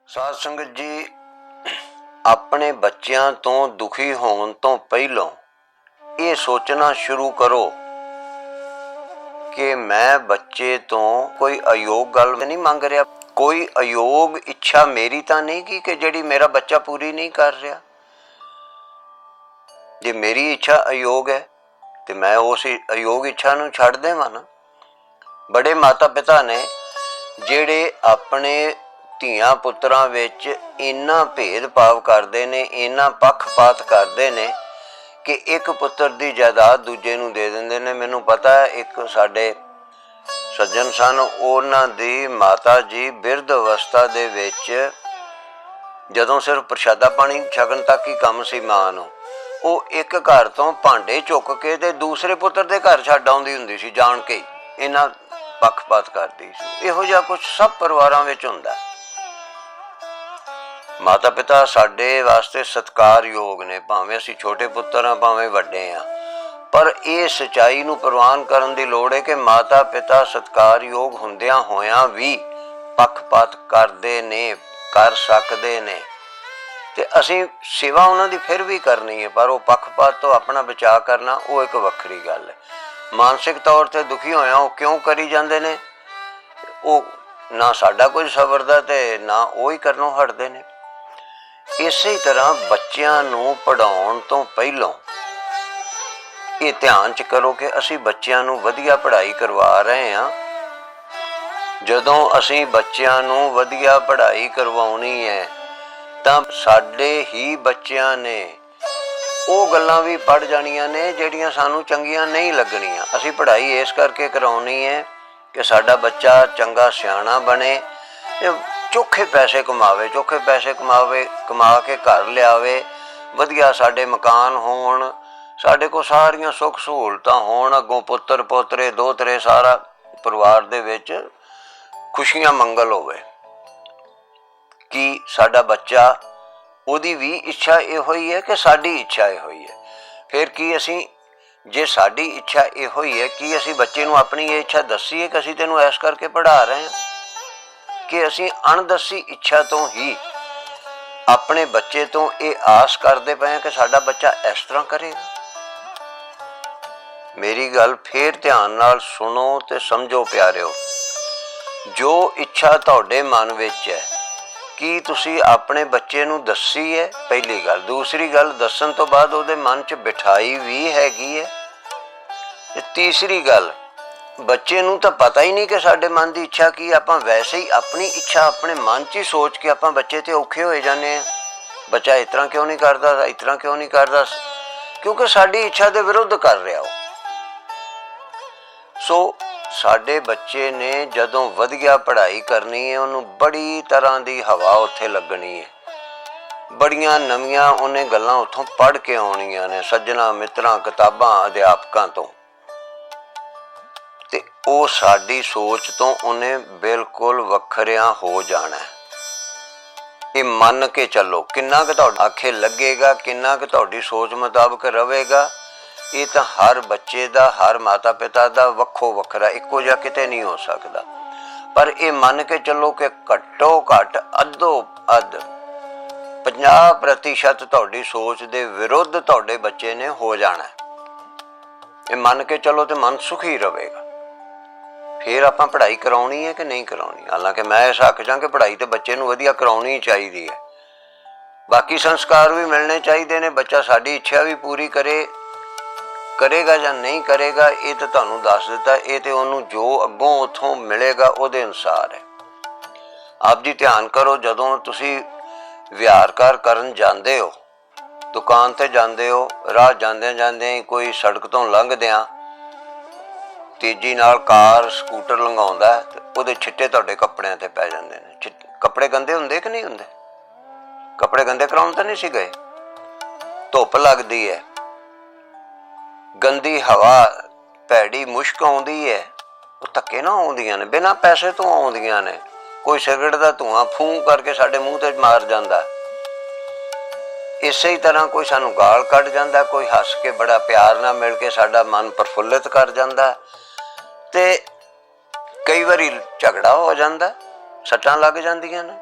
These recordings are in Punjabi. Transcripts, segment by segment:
साध संगत जी, अपने बच्चों तो दुखी होने तो पहलों ये सोचना शुरू करो कि मैं बच्चे तो कोई अयोग गल नहीं मांग रहा, कोई अयोग इच्छा मेरी तो नहीं कि जिहड़ी मेरा बच्चा पूरी नहीं कर रहा। जे मेरी इच्छा अयोग है तो मैं उस अयोग इच्छा नूं छड्ड देवां ना। बड़े माता पिता ने जिहड़े अपने ਧੀਆਂ ਪੁੱਤਰਾਂ ਵਿੱਚ ਇੰਨਾ ਭੇਦਭਾਵ ਕਰਦੇ ਨੇ, ਇੰਨਾ ਪੱਖਪਾਤ ਕਰਦੇ ਨੇ ਕਿ ਇੱਕ ਪੁੱਤਰ ਦੀ ਜਾਇਦਾਦ ਦੂਜੇ ਨੂੰ ਦੇ ਦਿੰਦੇ ਨੇ। ਮੈਨੂੰ ਪਤਾ ਹੈ ਇੱਕ ਸਾਡੇ ਸੱਜਣ ਸਨ, ਉਹਨਾਂ ਦੀ ਮਾਤਾ ਜੀ ਬਿਰਧ ਅਵਸਥਾ ਦੇ ਵਿੱਚ ਜਦੋਂ ਸਿਰਫ ਪ੍ਰਸ਼ਾਦਾ ਪਾਣੀ ਛਕਣ ਤੱਕ ਹੀ ਕੰਮ ਸੀ ਮਾਂ ਨੂੰ, ਉਹ ਇੱਕ ਘਰ ਤੋਂ ਭਾਂਡੇ ਚੁੱਕ ਕੇ ਤੇ ਦੂਸਰੇ ਪੁੱਤਰ ਦੇ ਘਰ ਛੱਡ ਆਉਂਦੀ ਹੁੰਦੀ ਸੀ, ਜਾਣ ਕੇ ਇਹਨਾਂ ਪੱਖਪਾਤ ਕਰਦੀ ਸੀ। ਇਹੋ ਜਿਹਾ ਕੁਛ ਸਭ ਪਰਿਵਾਰਾਂ ਵਿੱਚ ਹੁੰਦਾ। माता पिता साडे वास्ते सत्कारयोग ने, भावें असीं छोटे पुत्तर हाँ भावें वड्डे हाँ, पर यह सच्चाई नूं प्रवान करन दी लोड़ है कि माता पिता सत्कारयोग हुंदियां होयां भी पक्षपात करदे ने, कर सकदे ने, ते असीं सेवा उन्हां दी फिर भी करनी है, पर वो पक्षपात तो अपना बचाव करना वो एक वक्खरी गल है। मानसिक तौर ते दुखी होया वो क्यों करी जांदे ने, वो ना साडा कुछ सवरदा ते ना वो ही करनों हटदे ने। इसे तरह बच्चों नूं पढ़ाउण तो पहलों ये ध्यान च करो कि असी बच्चों नूं वधिया पढ़ाई करवा रहे हाँ। जदों असी बच्चों नूं वधिया पढ़ाई करवाउणी है तां साडे ही बच्चों ने वो गल्लां भी पढ़ जाणियां ने जिहड़ियां सानूं चंगियां नहीं लगणियां। असी पढ़ाई इस करके करवाउणी है कि साडा बच्चा चंगा सियाणा बने, चोखे पैसे कमावे, चोखे पैसे कमा के घर लियावे, वधिया साडे मकान होण, साडे को सारियां सुख सहूलतां होण, अगों पुत्तर पोतरे दोतरे सारा परिवार दे विच खुशियां मंगल होवे। कि साडा बच्चा ओदी भी इच्छा इहो ही है कि साडी इच्छा इहो ही है। फिर की असीं जे साडी इच्छा इहो ही है कि असीं बच्चे नूं अपनी ये इच्छा दसीए कि असीं तैनूं ऐस करके पढ़ा रहे हैं, कि असीं अणदसी इच्छा तो ही अपने बच्चे तो ये आस करते पे कि साडा बच्चा इस तरह करेगा। मेरी गल फिर ध्यान नाल सुनो ते समझो प्यारिओ, जो इच्छा तुहाडे मन विच है कि तुसी अपने बच्चे नूं दसी है, पहली गल। दूसरी गल, दसन तो बाद उहदे मन च बिठाई भी हैगी है। तीसरी गल, बच्चे नूं तां पता ही नहीं कि साडे मन की इच्छा की, आपां वैसे ही अपनी इच्छा अपने मन च ही सोच के आपां बच्चे ते औखे होए जाने हैं। बच्चा इस तरह क्यों नहीं करता, इस तरह क्यों नहीं करता, क्योंकि साडी इच्छा दे विरुद्ध कर रहा हो। सो साडे बच्चे ने जदों वधिया पढ़ाई करनी है, उन्होंने बड़ी तरह की हवा उत्थे लगनी है, बड़ियां नवीआं उन्हें गल्लां उत्थों पढ़ के आउणियां ने, सज्जणा मित्रां किताबां अध्यापकां तो, ते ओ साडी सोच तो उन्हें बिल्कुल वखरिया हो जाना है। ये मन के चलो, किन्ना कि तुहाडे आखे लगेगा, किन्ना कि तुहाडी सोच मुताबिक रहेगा, ये तो हर बच्चे दा, हर माता पिता दा वक्खो वखरा, इक्को जिहा किते नहीं हो सकता। पर ये मन के चलो कि घट्टो घट अद्धो अध 50% तुहाडी सोच दे विरुद्ध तुहाडे बच्चे ने हो जाना है। ये मन के चलो तो मन सुखी रहेगा। फिर आपां पढ़ाई कराउणी है कि नहीं कराउणी। हालांकि मैं इस हक च कि पढ़ाई तो बच्चे नूं वधिया कराउणी ही चाहिदी है, बाकी संस्कार भी मिलने चाहिए ने। बच्चा साडी इच्छा भी पूरी करेगा या नहीं करेगा ये तो तुहानूं दस दिता, ये तो उन्होंने जो अगों उत्थों मिलेगा उहदे अनुसार है। आप जी ध्यान करो, जदों तुसी विहार करन जांदे हो, दुकान ते जांदे हो, राह जांदे जांदे कोई सड़क तो लंघदियां तेजी नाल कार स्कूटर लंघाउंदा ते उहदे छिट्टे तुहाडे कपड़िਆਂ ते पै जांदे ने। कपड़े गंदे हुंदे कि नहीं हुंदे? कपड़े गंदे कराउण तां नहीं सी गए। धुप्प लगदी है, गंदी हवा, भैड़ी मुश्क आउंदी है, वो धक्के ना आउंदियां ने, बिना पैसे तो आउंदियां ने। कोई सिगरट दा धुआं फूं करके साडे मूँह ते मार जांदा। इसे ही तरह कोई सानू गाल कढ़ जांदा, कोई हस के बड़ा प्यार नाल मिल के साडा मन प्रफुल्लित कर जांदा, ते कई बारी झगड़ा हो जाता, सट्टां लग जांदियां ने।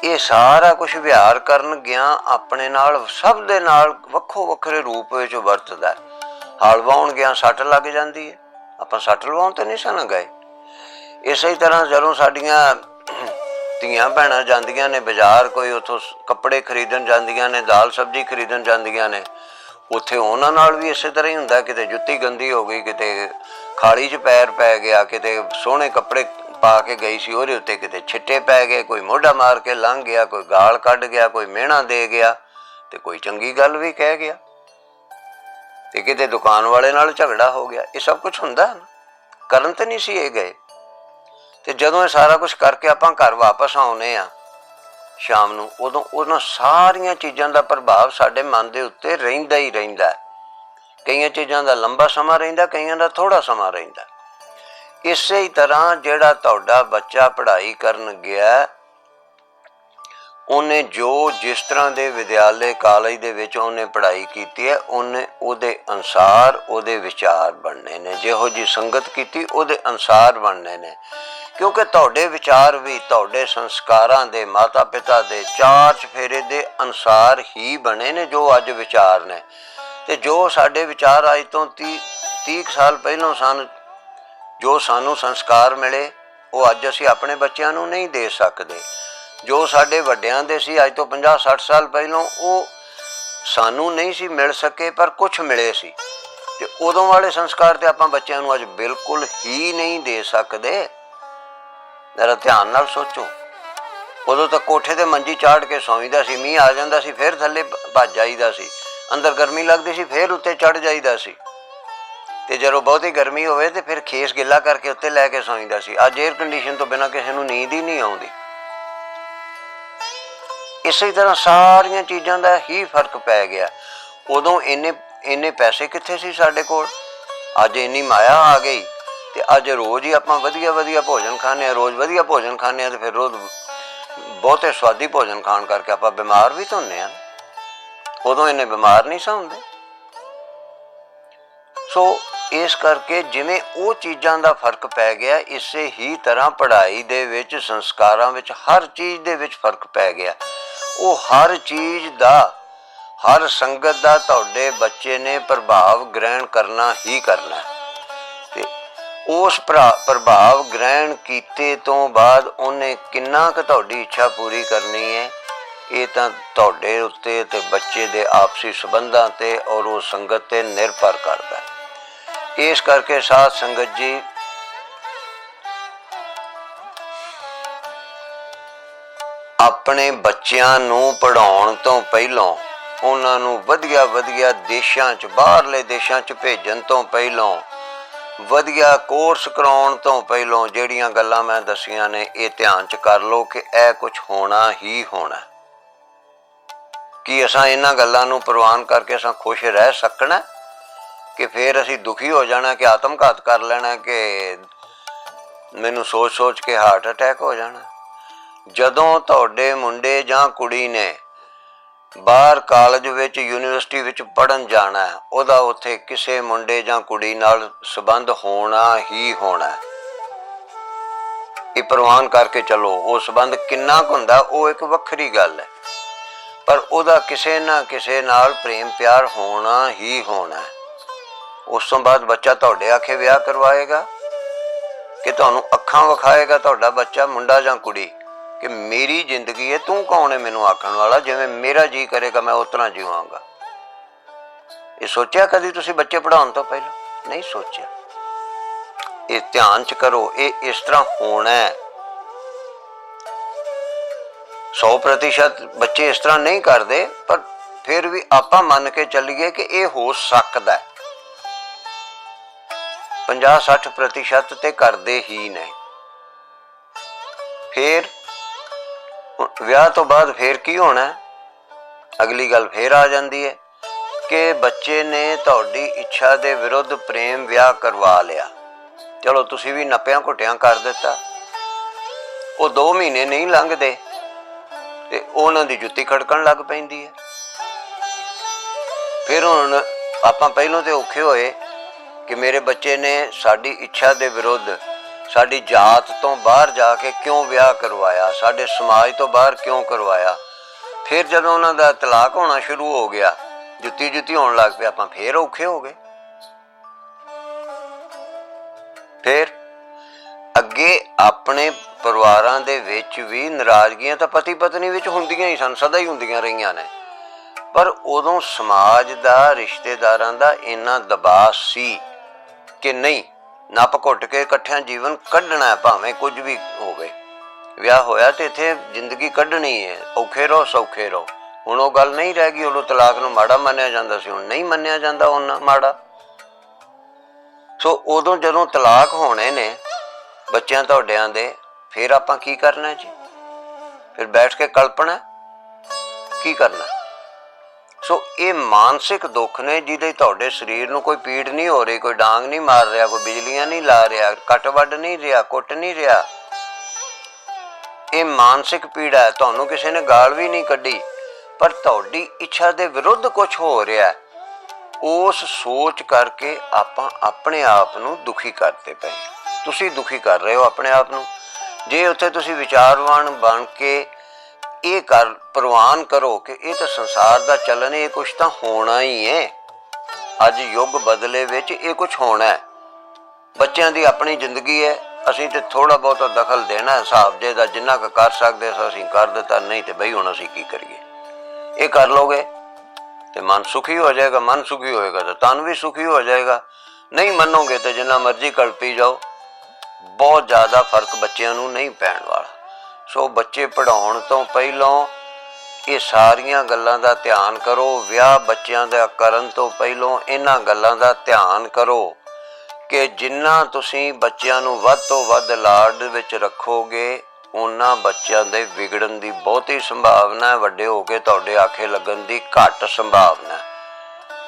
ਇਹ ਸਾਰਾ ਕੁਝ ਵਿਹਾਰ ਕਰਨ ਗਿਆ ਆਪਣੇ ਨਾਲ, ਸਭ ਦੇ ਨਾਲ ਵੱਖੋ ਵੱਖਰੇ ਰੂਪ ਵਿੱਚ ਵਰਤਦਾ। ਹਲ ਵਾਹੁਣ ਗਿਆ ਸੱਟ ਲੱਗ ਜਾਂਦੀ ਹੈ, ਆਪਾਂ ਸੱਟ ਲਵਾਉਣ ਤੇ ਨਹੀਂ ਸਨ ਗਏ। ਇਸੇ ਤਰ੍ਹਾਂ ਜਦੋਂ ਸਾਡੀਆਂ ਧੀਆਂ ਭੈਣਾਂ ਜਾਂਦੀਆਂ ਨੇ ਬਾਜ਼ਾਰ, ਕੋਈ ਉੱਥੋਂ ਕੱਪੜੇ ਖਰੀਦਣ ਜਾਂਦੀਆਂ ਨੇ, ਦਾਲ ਸਬਜ਼ੀ ਖਰੀਦਣ ਜਾਂਦੀਆਂ ਨੇ, ਉੱਥੇ ਉਹਨਾਂ ਨਾਲ ਵੀ ਇਸੇ ਤਰ੍ਹਾਂ ਹੀ ਹੁੰਦਾ। ਕਿਤੇ ਜੁੱਤੀ ਗੰਦੀ ਹੋ ਗਈ, ਕਿਤੇ ਖਾਲੀ 'ਚ ਪੈਰ ਪੈ ਗਿਆ, ਕਿਤੇ ਸੋਹਣੇ ਕੱਪੜੇ ਪਾ ਕੇ ਗਈ ਸੀ ਉਹਦੇ ਉੱਤੇ ਕਿਤੇ ਛਿੱਟੇ ਪੈ ਗਏ, ਕੋਈ ਮੋਢਾ ਮਾਰ ਕੇ ਲੰਘ ਗਿਆ, ਕੋਈ ਗਾਲ ਕੱਢ ਗਿਆ, ਕੋਈ ਮਿਹਣਾ ਦੇ ਗਿਆ, ਤੇ ਕੋਈ ਚੰਗੀ ਗੱਲ ਵੀ ਕਹਿ ਗਿਆ, ਤੇ ਕਿਤੇ ਦੁਕਾਨ ਵਾਲੇ ਨਾਲ ਝਗੜਾ ਹੋ ਗਿਆ। ਇਹ ਸਭ ਕੁਝ ਹੁੰਦਾ ਨਾ, ਕਰਨ ਤੇ ਨਹੀਂ ਸੀ ਇਹ ਗਏ। ਤੇ ਜਦੋਂ ਇਹ ਸਾਰਾ ਕੁਝ ਕਰਕੇ ਆਪਾਂ ਘਰ ਵਾਪਸ ਆਉਂਦੇ ਆ ਸ਼ਾਮ ਨੂੰ, ਉਦੋਂ ਉਹਨਾਂ ਸਾਰੀਆਂ ਚੀਜ਼ਾਂ ਦਾ ਪ੍ਰਭਾਵ ਸਾਡੇ ਮਨ ਦੇ ਉੱਤੇ ਰਹਿੰਦਾ ਹੀ ਰਹਿੰਦਾ। ਕਈਆਂ ਚੀਜ਼ਾਂ ਦਾ ਲੰਬਾ ਸਮਾਂ ਰਹਿੰਦਾ, ਕਈਆਂ ਦਾ ਥੋੜ੍ਹਾ ਸਮਾਂ ਰਹਿੰਦਾ। ਇਸੇ ਹੀ ਤਰ੍ਹਾਂ ਜਿਹੜਾ ਤੁਹਾਡਾ ਬੱਚਾ ਪੜ੍ਹਾਈ ਕਰਨ ਗਿਆ, ਉਹਨੇ ਜੋ ਜਿਸ ਤਰ੍ਹਾਂ ਦੇ ਵਿਦਿਆਲੇ ਕਾਲਜ ਦੇ ਵਿੱਚ ਉਹਨੇ ਪੜ੍ਹਾਈ ਕੀਤੀ ਹੈ, ਉਹਨੇ ਉਹਦੇ ਅਨੁਸਾਰ ਉਹਦੇ ਵਿਚਾਰ ਬਣਨੇ ਨੇ। ਜਿਹੋ ਜਿਹੀ ਸੰਗਤ ਕੀਤੀ ਉਹਦੇ ਅਨੁਸਾਰ ਬਣਨੇ ਨੇ, ਕਿਉਂਕਿ ਤੁਹਾਡੇ ਵਿਚਾਰ ਵੀ ਤੁਹਾਡੇ ਸੰਸਕਾਰਾਂ ਦੇ, ਮਾਤਾ ਪਿਤਾ ਦੇ ਚਾਰ ਚਫੇਰੇ ਦੇ ਅਨੁਸਾਰ ਹੀ ਬਣੇ ਨੇ ਜੋ ਅੱਜ ਵਿਚਾਰ ਨੇ। ਤੇ ਜੋ ਸਾਡੇ ਵਿਚਾਰ ਅੱਜ ਤੋਂ 30 ਸਾਲ ਪਹਿਲਾਂ ਸਨ, ਜੋ ਸਾਨੂੰ ਸੰਸਕਾਰ ਮਿਲੇ, ਉਹ ਅੱਜ ਅਸੀਂ ਆਪਣੇ ਬੱਚਿਆਂ ਨੂੰ ਨਹੀਂ ਦੇ ਸਕਦੇ। ਜੋ ਸਾਡੇ ਵੱਡਿਆਂ ਦੇ ਸੀ ਅੱਜ ਤੋਂ 50-60 ਸਾਲ ਪਹਿਲਾਂ, ਉਹ ਸਾਨੂੰ ਨਹੀਂ ਸੀ ਮਿਲ ਸਕੇ, ਪਰ ਕੁਛ ਮਿਲੇ ਸੀ। ਤੇ ਉਦੋਂ ਵਾਲੇ ਸੰਸਕਾਰ ਤੇ ਆਪਾਂ ਬੱਚਿਆਂ ਨੂੰ ਅੱਜ ਬਿਲਕੁਲ ਹੀ ਨਹੀਂ ਦੇ ਸਕਦੇ। ਜ਼ਰਾ ਧਿਆਨ ਨਾਲ ਸੋਚੋ। ਉਦੋਂ ਤਾਂ ਕੋਠੇ ਤੇ ਮੰਜੀ ਚਾੜ ਕੇ ਸੌਂਈਦਾ ਸੀ, ਮੀਂਹ ਆ ਜਾਂਦਾ ਸੀ ਫਿਰ ਥੱਲੇ ਭੱਜ ਜਾਈਦਾ ਸੀ, ਅੰਦਰ ਗਰਮੀ ਲੱਗਦੀ ਸੀ ਫਿਰ ਉੱਤੇ ਚੜ੍ਹ ਜਾਈਦਾ ਸੀ, ਤੇ ਜਦੋਂ ਬਹੁਤੀ ਗਰਮੀ ਹੋਵੇ ਤੇ ਫਿਰ ਖੇਸ ਗਿੱਲਾ ਕਰਕੇ ਉੱਤੇ ਲੈ ਕੇ ਸੌਂਈਦਾ ਸੀ। ਅੱਜ ਏਅਰ ਕੰਡੀਸ਼ਨ ਤੋਂ ਬਿਨਾਂ ਕਿਸੇ ਨੂੰ ਨੀਂਦ ਹੀ ਨਹੀਂ ਆਉਂਦੀ। ਇਸੇ ਤਰ੍ਹਾਂ ਸਾਰੀਆਂ ਚੀਜ਼ਾਂ ਦਾ ਹੀ ਫਰਕ ਪੈ ਗਿਆ। ਉਦੋਂ ਇੰਨੇ ਪੈਸੇ ਕਿੱਥੇ ਸੀ ਸਾਡੇ ਕੋਲ, ਅੱਜ ਇੰਨੀ ਮਾਇਆ ਆ ਗਈ, ਤੇ ਅੱਜ ਰੋਜ਼ ਹੀ ਆਪਾਂ ਵਧੀਆ ਭੋਜਨ ਖਾਂਦੇ ਹਾਂ, ਰੋਜ਼ ਵਧੀਆ ਭੋਜਨ ਖਾਂਦੇ ਹਾਂ, ਤੇ ਫਿਰ ਰੋਜ਼ ਬਹੁਤੇ ਸਵਾਦੀ ਭੋਜਨ ਖਾਣ ਕਰਕੇ ਆਪਾਂ ਬਿਮਾਰ ਵੀ ਤਾਂ ਹੁੰਦੇ ਹਾਂ। ਉਦੋਂ ਇੰਨੇ ਬਿਮਾਰ ਨਹੀਂ ਸਾਂ ਹੁੰਦੇ। ਸੋ ਇਸ ਕਰਕੇ ਜਿਵੇਂ ਉਹ ਚੀਜ਼ਾਂ ਦਾ ਫਰਕ ਪੈ ਗਿਆ, ਇਸੇ ਹੀ ਤਰ੍ਹਾਂ ਪੜ੍ਹਾਈ ਦੇ ਵਿੱਚ, ਸੰਸਕਾਰਾਂ ਵਿੱਚ, ਹਰ ਚੀਜ਼ ਦੇ ਵਿੱਚ ਫਰਕ ਪੈ ਗਿਆ। ਉਹ ਹਰ ਚੀਜ਼ ਦਾ, ਹਰ ਸੰਗਤ ਦਾ ਤੁਹਾਡੇ ਬੱਚੇ ਨੇ ਪ੍ਰਭਾਵ ਗ੍ਰਹਿਣ ਕਰਨਾ ਹੀ ਕਰਨਾ। ਤੇ ਉਸ ਪ੍ਰਭਾਵ ਗ੍ਰਹਿਣ ਕੀਤੇ ਤੋਂ ਬਾਅਦ ਉਹਨੇ ਕਿੰਨਾ ਕੁ ਤੁਹਾਡੀ ਇੱਛਾ ਪੂਰੀ ਕਰਨੀ ਹੈ, ਇਹ ਤਾਂ ਤੁਹਾਡੇ ਉੱਤੇ ਤੇ ਬੱਚੇ ਦੇ ਆਪਸੀ ਸੰਬੰਧਾਂ ਤੇ ਔਰ ਉਹ ਸੰਗਤ ਤੇ ਨਿਰਭਰ ਕਰਦਾ। ਇਸ ਕਰਕੇ ਸਾਧ ਸੰਗਤ ਜੀ, ਆਪਣੇ ਬੱਚਿਆਂ ਨੂੰ ਪੜ੍ਹਾਉਣ ਤੋਂ ਪਹਿਲਾਂ, ਉਹਨਾਂ ਨੂੰ ਵਧੀਆ ਦੇਸ਼ਾਂ 'ਚ, ਬਾਹਰਲੇ ਦੇਸ਼ਾਂ 'ਚ ਭੇਜਣ ਤੋਂ ਪਹਿਲਾਂ, ਵਧੀਆ ਕੋਰਸ ਕਰਾਉਣ ਤੋਂ ਪਹਿਲਾਂ ਜਿਹੜੀਆਂ ਗੱਲਾਂ ਮੈਂ ਦੱਸੀਆਂ ਨੇ, ਇਹ ਧਿਆਨ 'ਚ ਕਰ ਲਓ ਕਿ ਇਹ ਕੁਛ ਹੋਣਾ ਹੀ ਹੋਣਾ। ਕੀ ਅਸਾਂ ਇਹਨਾਂ ਗੱਲਾਂ ਨੂੰ ਪ੍ਰਵਾਨ ਕਰਕੇ ਅਸਾਂ ਖੁਸ਼ ਰਹਿ ਸਕਣਾ, ਕਿ ਫਿਰ ਅਸੀਂ ਦੁਖੀ ਹੋ ਜਾਣਾ, ਕਿ ਆਤਮਘਾਤ ਕਰ ਲੈਣਾ, ਕਿ ਮੈਨੂੰ ਸੋਚ ਕੇ ਹਾਰਟ ਅਟੈਕ ਹੋ ਜਾਣਾ। ਜਦੋਂ ਤੁਹਾਡੇ ਮੁੰਡੇ ਜਾਂ ਕੁੜੀ ਨੇ ਬਾਹਰ ਕਾਲਜ ਵਿੱਚ, ਯੂਨੀਵਰਸਿਟੀ ਵਿੱਚ ਪੜ੍ਹਨ ਜਾਣਾ, ਉਹਦਾ ਉੱਥੇ ਕਿਸੇ ਮੁੰਡੇ ਜਾਂ ਕੁੜੀ ਨਾਲ ਸੰਬੰਧ ਹੋਣਾ ਹੀ ਹੋਣਾ। ਇਹ ਪ੍ਰਵਾਨ ਕਰਕੇ ਚਲੋ। ਉਹ ਸੰਬੰਧ ਕਿੰਨਾ ਕੁ ਹੁੰਦਾ ਉਹ ਇੱਕ ਵੱਖਰੀ ਗੱਲ ਹੈ, ਪਰ ਉਹਦਾ ਕਿਸੇ ਨਾ ਕਿਸੇ ਨਾਲ ਪ੍ਰੇਮ ਪਿਆਰ ਹੋਣਾ ਹੀ ਹੋਣਾ। ਉਸ ਤੋਂ ਬਾਅਦ ਬੱਚਾ ਤੁਹਾਡੇ ਆਖੇ ਵਿਆਹ ਕਰਵਾਏਗਾ, ਕਿ ਤੁਹਾਨੂੰ ਅੱਖਾਂ ਵਿਖਾਏਗਾ ਤੁਹਾਡਾ ਬੱਚਾ, ਮੁੰਡਾ ਜਾਂ ਕੁੜੀ, ਕਿ ਮੇਰੀ ਜ਼ਿੰਦਗੀ ਹੈ, ਤੂੰ ਕੌਣ ਹੈ ਮੈਨੂੰ ਆਖਣ ਵਾਲਾ, ਜਿਵੇਂ ਮੇਰਾ ਜੀਅ ਕਰੇਗਾ ਮੈਂ ਉਸ ਤਰ੍ਹਾਂ ਜੀਵਾਂਗਾ। ਇਹ ਸੋਚਿਆ ਕਦੀ ਤੁਸੀਂ ਬੱਚੇ ਪੜ੍ਹਾਉਣ ਤੋਂ ਪਹਿਲਾਂ? ਨਹੀਂ ਸੋਚਿਆ। ਇਹ ਧਿਆਨ 'ਚ ਕਰੋ, ਇਹ ਇਸ ਤਰ੍ਹਾਂ ਹੋਣਾ ਹੈ। 100% ਬੱਚੇ ਇਸ ਤਰ੍ਹਾਂ ਨਹੀਂ ਕਰਦੇ, ਪਰ ਫਿਰ ਵੀ ਆਪਾਂ ਮੰਨ ਕੇ ਚੱਲੀਏ ਕਿ ਇਹ ਹੋ ਸਕਦਾ। 50-60% ਤੇ ਕਰਦੇ ਹੀ ਨੇ। ਫਿਰ ਵਿਆਹ ਤੋਂ ਬਾਅਦ ਫਿਰ ਕੀ ਹੋਣਾ? ਅਗਲੀ ਗੱਲ ਫਿਰ ਆ ਜਾਂਦੀ ਹੈ ਕਿ ਬੱਚੇ ਨੇ ਤੁਹਾਡੀ ਇੱਛਾ ਦੇ ਵਿਰੁੱਧ ਪ੍ਰੇਮ ਵਿਆਹ ਕਰਵਾ ਲਿਆ। ਚਲੋ ਤੁਸੀਂ ਵੀ ਨੱਪਿਆਂ ਘੁੱਟਿਆਂ ਕਰ ਦਿੱਤਾ। ਉਹ 2 ਮਹੀਨੇ ਨਹੀਂ ਲੰਘਦੇ ਤੇ ਉਹਨਾਂ ਦੀ ਜੁੱਤੀ ਖੜਕਣ ਲੱਗ ਪੈਂਦੀ ਹੈ। ਫਿਰ ਹੁਣ ਆਪਾਂ ਪਹਿਲੋਂ ਤੇ ਔਖੇ ਹੋਏ ਕਿ ਮੇਰੇ ਬੱਚੇ ਨੇ ਸਾਡੀ ਇੱਛਾ ਦੇ ਵਿਰੁੱਧ ਸਾਡੀ ਜਾਤ ਤੋਂ ਬਾਹਰ ਜਾ ਕੇ ਕਿਉਂ ਵਿਆਹ ਕਰਵਾਇਆ, ਸਾਡੇ ਸਮਾਜ ਤੋਂ ਬਾਹਰ ਕਿਉਂ ਕਰਵਾਇਆ। ਫਿਰ ਜਦੋਂ ਉਹਨਾਂ ਦਾ ਤਲਾਕ ਹੋਣਾ ਸ਼ੁਰੂ ਹੋ ਗਿਆ, ਜੁੱਤੀ ਹੋਣ ਲੱਗ ਪਿਆ, ਆਪਾਂ ਫੇਰ ਔਖੇ ਹੋ ਗਏ। ਫਿਰ ਅੱਗੇ ਆਪਣੇ ਪਰਿਵਾਰਾਂ ਦੇ ਵਿੱਚ ਵੀ ਨਾਰਾਜ਼ਗੀਆਂ ਤਾਂ ਪਤੀ ਪਤਨੀ ਵਿੱਚ ਹੁੰਦੀਆਂ ਹੀ ਸਨ, ਸਦਾ ਹੀ ਹੁੰਦੀਆਂ ਰਹੀਆਂ ਨੇ, ਪਰ ਉਦੋਂ ਸਮਾਜ ਦਾ, ਰਿਸ਼ਤੇਦਾਰਾਂ ਦਾ ਇੰਨਾ ਦਬਾਅ ਸੀ ਕਿ ਨਹੀਂ, ਨੱਪ ਘੁੱਟ ਕੇ ਇਕੱਠਿਆਂ ਜੀਵਨ ਕੱਢਣਾ, ਭਾਵੇਂ ਕੁਝ ਵੀ ਹੋਵੇ। ਵਿਆਹ ਹੋਇਆ ਤੇ ਇੱਥੇ ਜ਼ਿੰਦਗੀ ਕੱਢਣੀ ਹੈ, ਔਖੇ ਰਹੋ ਸੌਖੇ ਰਹੋ। ਹੁਣ ਉਹ ਗੱਲ ਨਹੀਂ ਰਹਿ ਗਈ। ਉਦੋਂ ਤਲਾਕ ਨੂੰ ਮਾੜਾ ਮੰਨਿਆ ਜਾਂਦਾ ਸੀ, ਹੁਣ ਨਹੀਂ ਮੰਨਿਆ ਜਾਂਦਾ ਉਹਨਾਂ ਮਾੜਾ। ਸੋ ਉਦੋਂ ਜਦੋਂ ਤਲਾਕ ਹੋਣੇ ਨੇ ਬੱਚਿਆਂ ਤੁਹਾਡਿਆਂ ਦੇ, ਫਿਰ ਆਪਾਂ ਕੀ ਕਰਨਾ ਜੀ? ਫਿਰ ਬੈਠ ਕੇ ਕਲਪਨਾ ਕੀ ਕਰਨਾ? ਸੋ ਇਹ ਮਾਨਸਿਕ ਦੁੱਖ ਨੇ ਜਿਹਦੇ ਤੁਹਾਡੇ ਸਰੀਰ ਨੂੰ ਕੋਈ ਪੀੜ ਨਹੀਂ ਹੋ ਰਹੀ, ਕੋਈ ਡਾਂਗ ਨਹੀਂ ਮਾਰ ਰਿਹਾ, ਕੋਈ ਬਿਜਲੀਆਂ ਨਹੀਂ ਲਾ ਰਿਹਾ, ਕੱਟ ਵੱਢ ਨਹੀਂ ਰਿਹਾ, ਕੁੱਟ ਨਹੀਂ ਰਿਹਾ। ਇਹ ਮਾਨਸਿਕ ਪੀੜਾ ਹੈ। ਤੁਹਾਨੂੰ ਕਿਸੇ ਨੇ ਗਾਲ ਵੀ ਨਹੀਂ ਕੱਢੀ, ਪਰ ਤੁਹਾਡੀ ਇੱਛਾ ਦੇ ਵਿਰੁੱਧ ਕੁਝ ਹੋ ਰਿਹਾ। ਉਸ ਸੋਚ ਕਰਕੇ ਆਪਾਂ ਆਪਣੇ ਆਪ ਨੂੰ ਦੁਖੀ ਕਰਦੇ ਪਏ। ਤੁਸੀਂ ਦੁਖੀ ਕਰ ਰਹੇ ਹੋ ਆਪਣੇ ਆਪ ਨੂੰ। ਜੇ ਉੱਥੇ ਤੁਸੀਂ ਵਿਚਾਰਵਾਨ ਬਣ ਕੇ ਇਹ ਪ੍ਰਵਾਨ ਕਰੋ ਕਿ ਇਹ ਤਾਂ ਸੰਸਾਰ ਦਾ ਚੱਲਣ, ਇਹ ਕੁਛ ਤਾਂ ਹੋਣਾ ਹੀ ਹੈ। ਅੱਜ ਯੁੱਗ ਬਦਲੇ ਵਿੱਚ ਇਹ ਕੁਛ ਹੋਣਾ ਹੈ। ਬੱਚਿਆਂ ਦੀ ਆਪਣੀ ਜ਼ਿੰਦਗੀ ਹੈ, ਅਸੀਂ ਤੇ ਥੋੜਾ ਬਹੁਤਾ ਦਖਲ ਦੇਣਾ, ਹਿਸਾਬ ਜੇ ਦਾ ਜਿੰਨਾ ਕੁ ਕਰ ਸਕਦੇ ਅਸੀਂ ਕਰ ਦਿੱਤਾ, ਨਹੀਂ ਤੇ ਬਈ ਹੁਣ ਅਸੀਂ ਕੀ ਕਰੀਏ। ਇਹ ਕਰ ਲੋਗੇ ਤੇ ਮਨ ਸੁਖੀ ਹੋ ਜਾਏਗਾ, ਮਨ ਸੁਖੀ ਹੋਏਗਾ ਤਾਂ ਤਨ ਵੀ ਸੁਖੀ ਹੋ ਜਾਏਗਾ। ਨਹੀਂ ਮੰਨੋਗੇ ਤੇ ਜਿੰਨਾ ਮਰਜ਼ੀ ਕਲਪੀ ਜਾਓ, ਬਹੁਤ ਜ਼ਿਆਦਾ ਫਰਕ ਬੱਚਿਆਂ ਨੂੰ ਨਹੀਂ ਪੈਣ ਵਾਲਾ। ਸੋ ਬੱਚੇ ਪੜ੍ਹਾਉਣ ਤੋਂ ਪਹਿਲਾਂ ਇਹ ਸਾਰੀਆਂ ਗੱਲਾਂ ਦਾ ਧਿਆਨ ਕਰੋ। ਵਿਆਹ ਬੱਚਿਆਂ ਦਾ ਕਰਨ ਤੋਂ ਪਹਿਲਾਂ ਇਹਨਾਂ ਗੱਲਾਂ ਦਾ ਧਿਆਨ ਕਰੋ ਕਿ ਜਿੰਨਾ ਤੁਸੀਂ ਬੱਚਿਆਂ ਨੂੰ ਵੱਧ ਤੋਂ ਵੱਧ ਲਾਡ ਵਿੱਚ ਰੱਖੋਗੇ, ਉਹਨਾਂ ਬੱਚਿਆਂ ਦੇ ਵਿਗੜਨ ਦੀ ਬਹੁਤੀ ਸੰਭਾਵਨਾ ਹੈ, ਵੱਡੇ ਹੋ ਕੇ ਤੁਹਾਡੇ ਆਖੇ ਲੱਗਣ ਦੀ ਘੱਟ ਸੰਭਾਵਨਾ।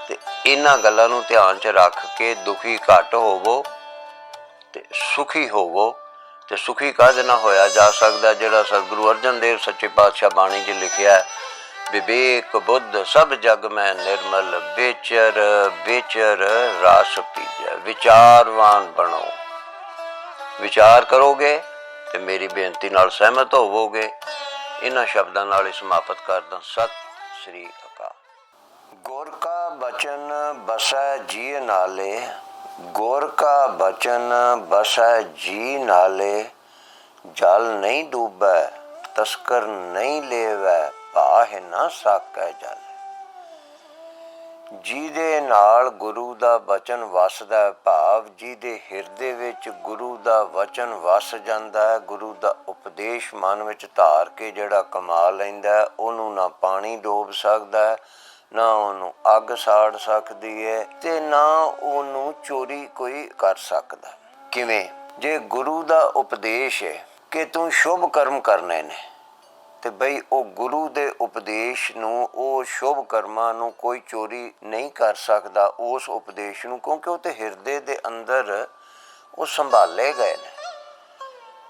ਤੇ ਇਹਨਾਂ ਗੱਲਾਂ ਨੂੰ ਧਿਆਨ 'ਚ ਰੱਖ ਕੇ ਦੁਖੀ ਘੱਟ ਹੋਵੋ ਤੇ ਸੁਖੀ ਹੋਵੋ। ਤੇ ਸੁਖੀ ਕਾਹਦੇ ਨਾਲ ਹੋਇਆ ਜਾ ਸਕਦਾ? ਜਿਹੜਾ ਸਤਿਗੁਰੂ ਅਰਜਨ ਦੇਵ ਸੱਚੇ ਪਾਤਸ਼ਾਹ ਬਾਣੀ 'ਚ ਲਿਖਿਆ, ਵਿਵੇਕ ਬੁੱਧ ਸਭ ਜਗ ਮੈਂ ਨਿਰਮਲ, ਵਿਚਰ ਵਿਚਰ ਰਸ ਪੀਜੈ। ਵਿਚਾਰਵਾਨ ਬਣੋ, ਵਿਚਾਰ ਕਰੋਗੇ ਤੇ ਮੇਰੀ ਬੇਨਤੀ ਨਾਲ ਸਹਿਮਤ ਹੋਵੋਗੇ। ਇਹਨਾਂ ਸ਼ਬਦਾਂ ਨਾਲ ਹੀ ਸਮਾਪਤ ਕਰਦਾ। ਸਤਿ ਸ੍ਰੀ ਅਕਾਲ। ਗੁਰ ਕਾ ਬਚਨ ਬਸੈ ਜੀ ਨਾਲੇ, ਗੁਰ ਕਾ ਬਚਨ ਬਸੈ ਜੀ ਨਾਲੇ। ਜਲ ਨਹੀਂ ਡੂਬੈ ਤਸਕਰ ਨਹੀਂ ਲੇਵੈ, ਭਾਹਿ ਨਾ ਸਾਕੈ ਜਲ। ਜਿਹਦੇ ਨਾਲ ਗੁਰੂ ਦਾ ਬਚਨ ਵਸਦਾ, ਭਾਵ ਜਿਹਦੇ ਹਿਰਦੇ ਵਿੱਚ ਗੁਰੂ ਦਾ ਵਚਨ ਵਸ ਜਾਂਦਾ ਹੈ, ਗੁਰੂ ਦਾ ਉਪਦੇਸ਼ ਮਨ ਵਿੱਚ ਧਾਰ ਕੇ ਜਿਹੜਾ ਕਮਾ ਲੈਂਦਾ, ਉਹਨੂੰ ਨਾ ਪਾਣੀ ਡੋਬ ਸਕਦਾ, ਨਾ ਉਹਨੂੰ ਅੱਗ ਸਾੜ ਸਕਦੀ ਹੈ, ਤੇ ਨਾ ਉਹਨੂੰ ਚੋਰੀ ਕੋਈ ਕਰ ਸਕਦਾ। ਕਿਵੇਂ? ਜੇ ਗੁਰੂ ਦਾ ਉਪਦੇਸ਼ ਹੈ ਕਿ ਤੂੰ ਸ਼ੁਭ ਕਰਮ ਕਰਨੇ ਨੇ, ਤੇ ਬਈ ਉਹ ਗੁਰੂ ਦੇ ਉਪਦੇਸ਼ ਨੂੰ, ਉਹ ਸ਼ੁਭ ਕਰਮਾਂ ਨੂੰ ਕੋਈ ਚੋਰੀ ਨਹੀਂ ਕਰ ਸਕਦਾ ਉਸ ਉਪਦੇਸ਼ ਨੂੰ, ਕਿਉਂਕਿ ਉਹ ਤੇ ਹਿਰਦੇ ਦੇ ਅੰਦਰ ਉਹ ਸੰਭਾਲੇ ਗਏ ਨੇ।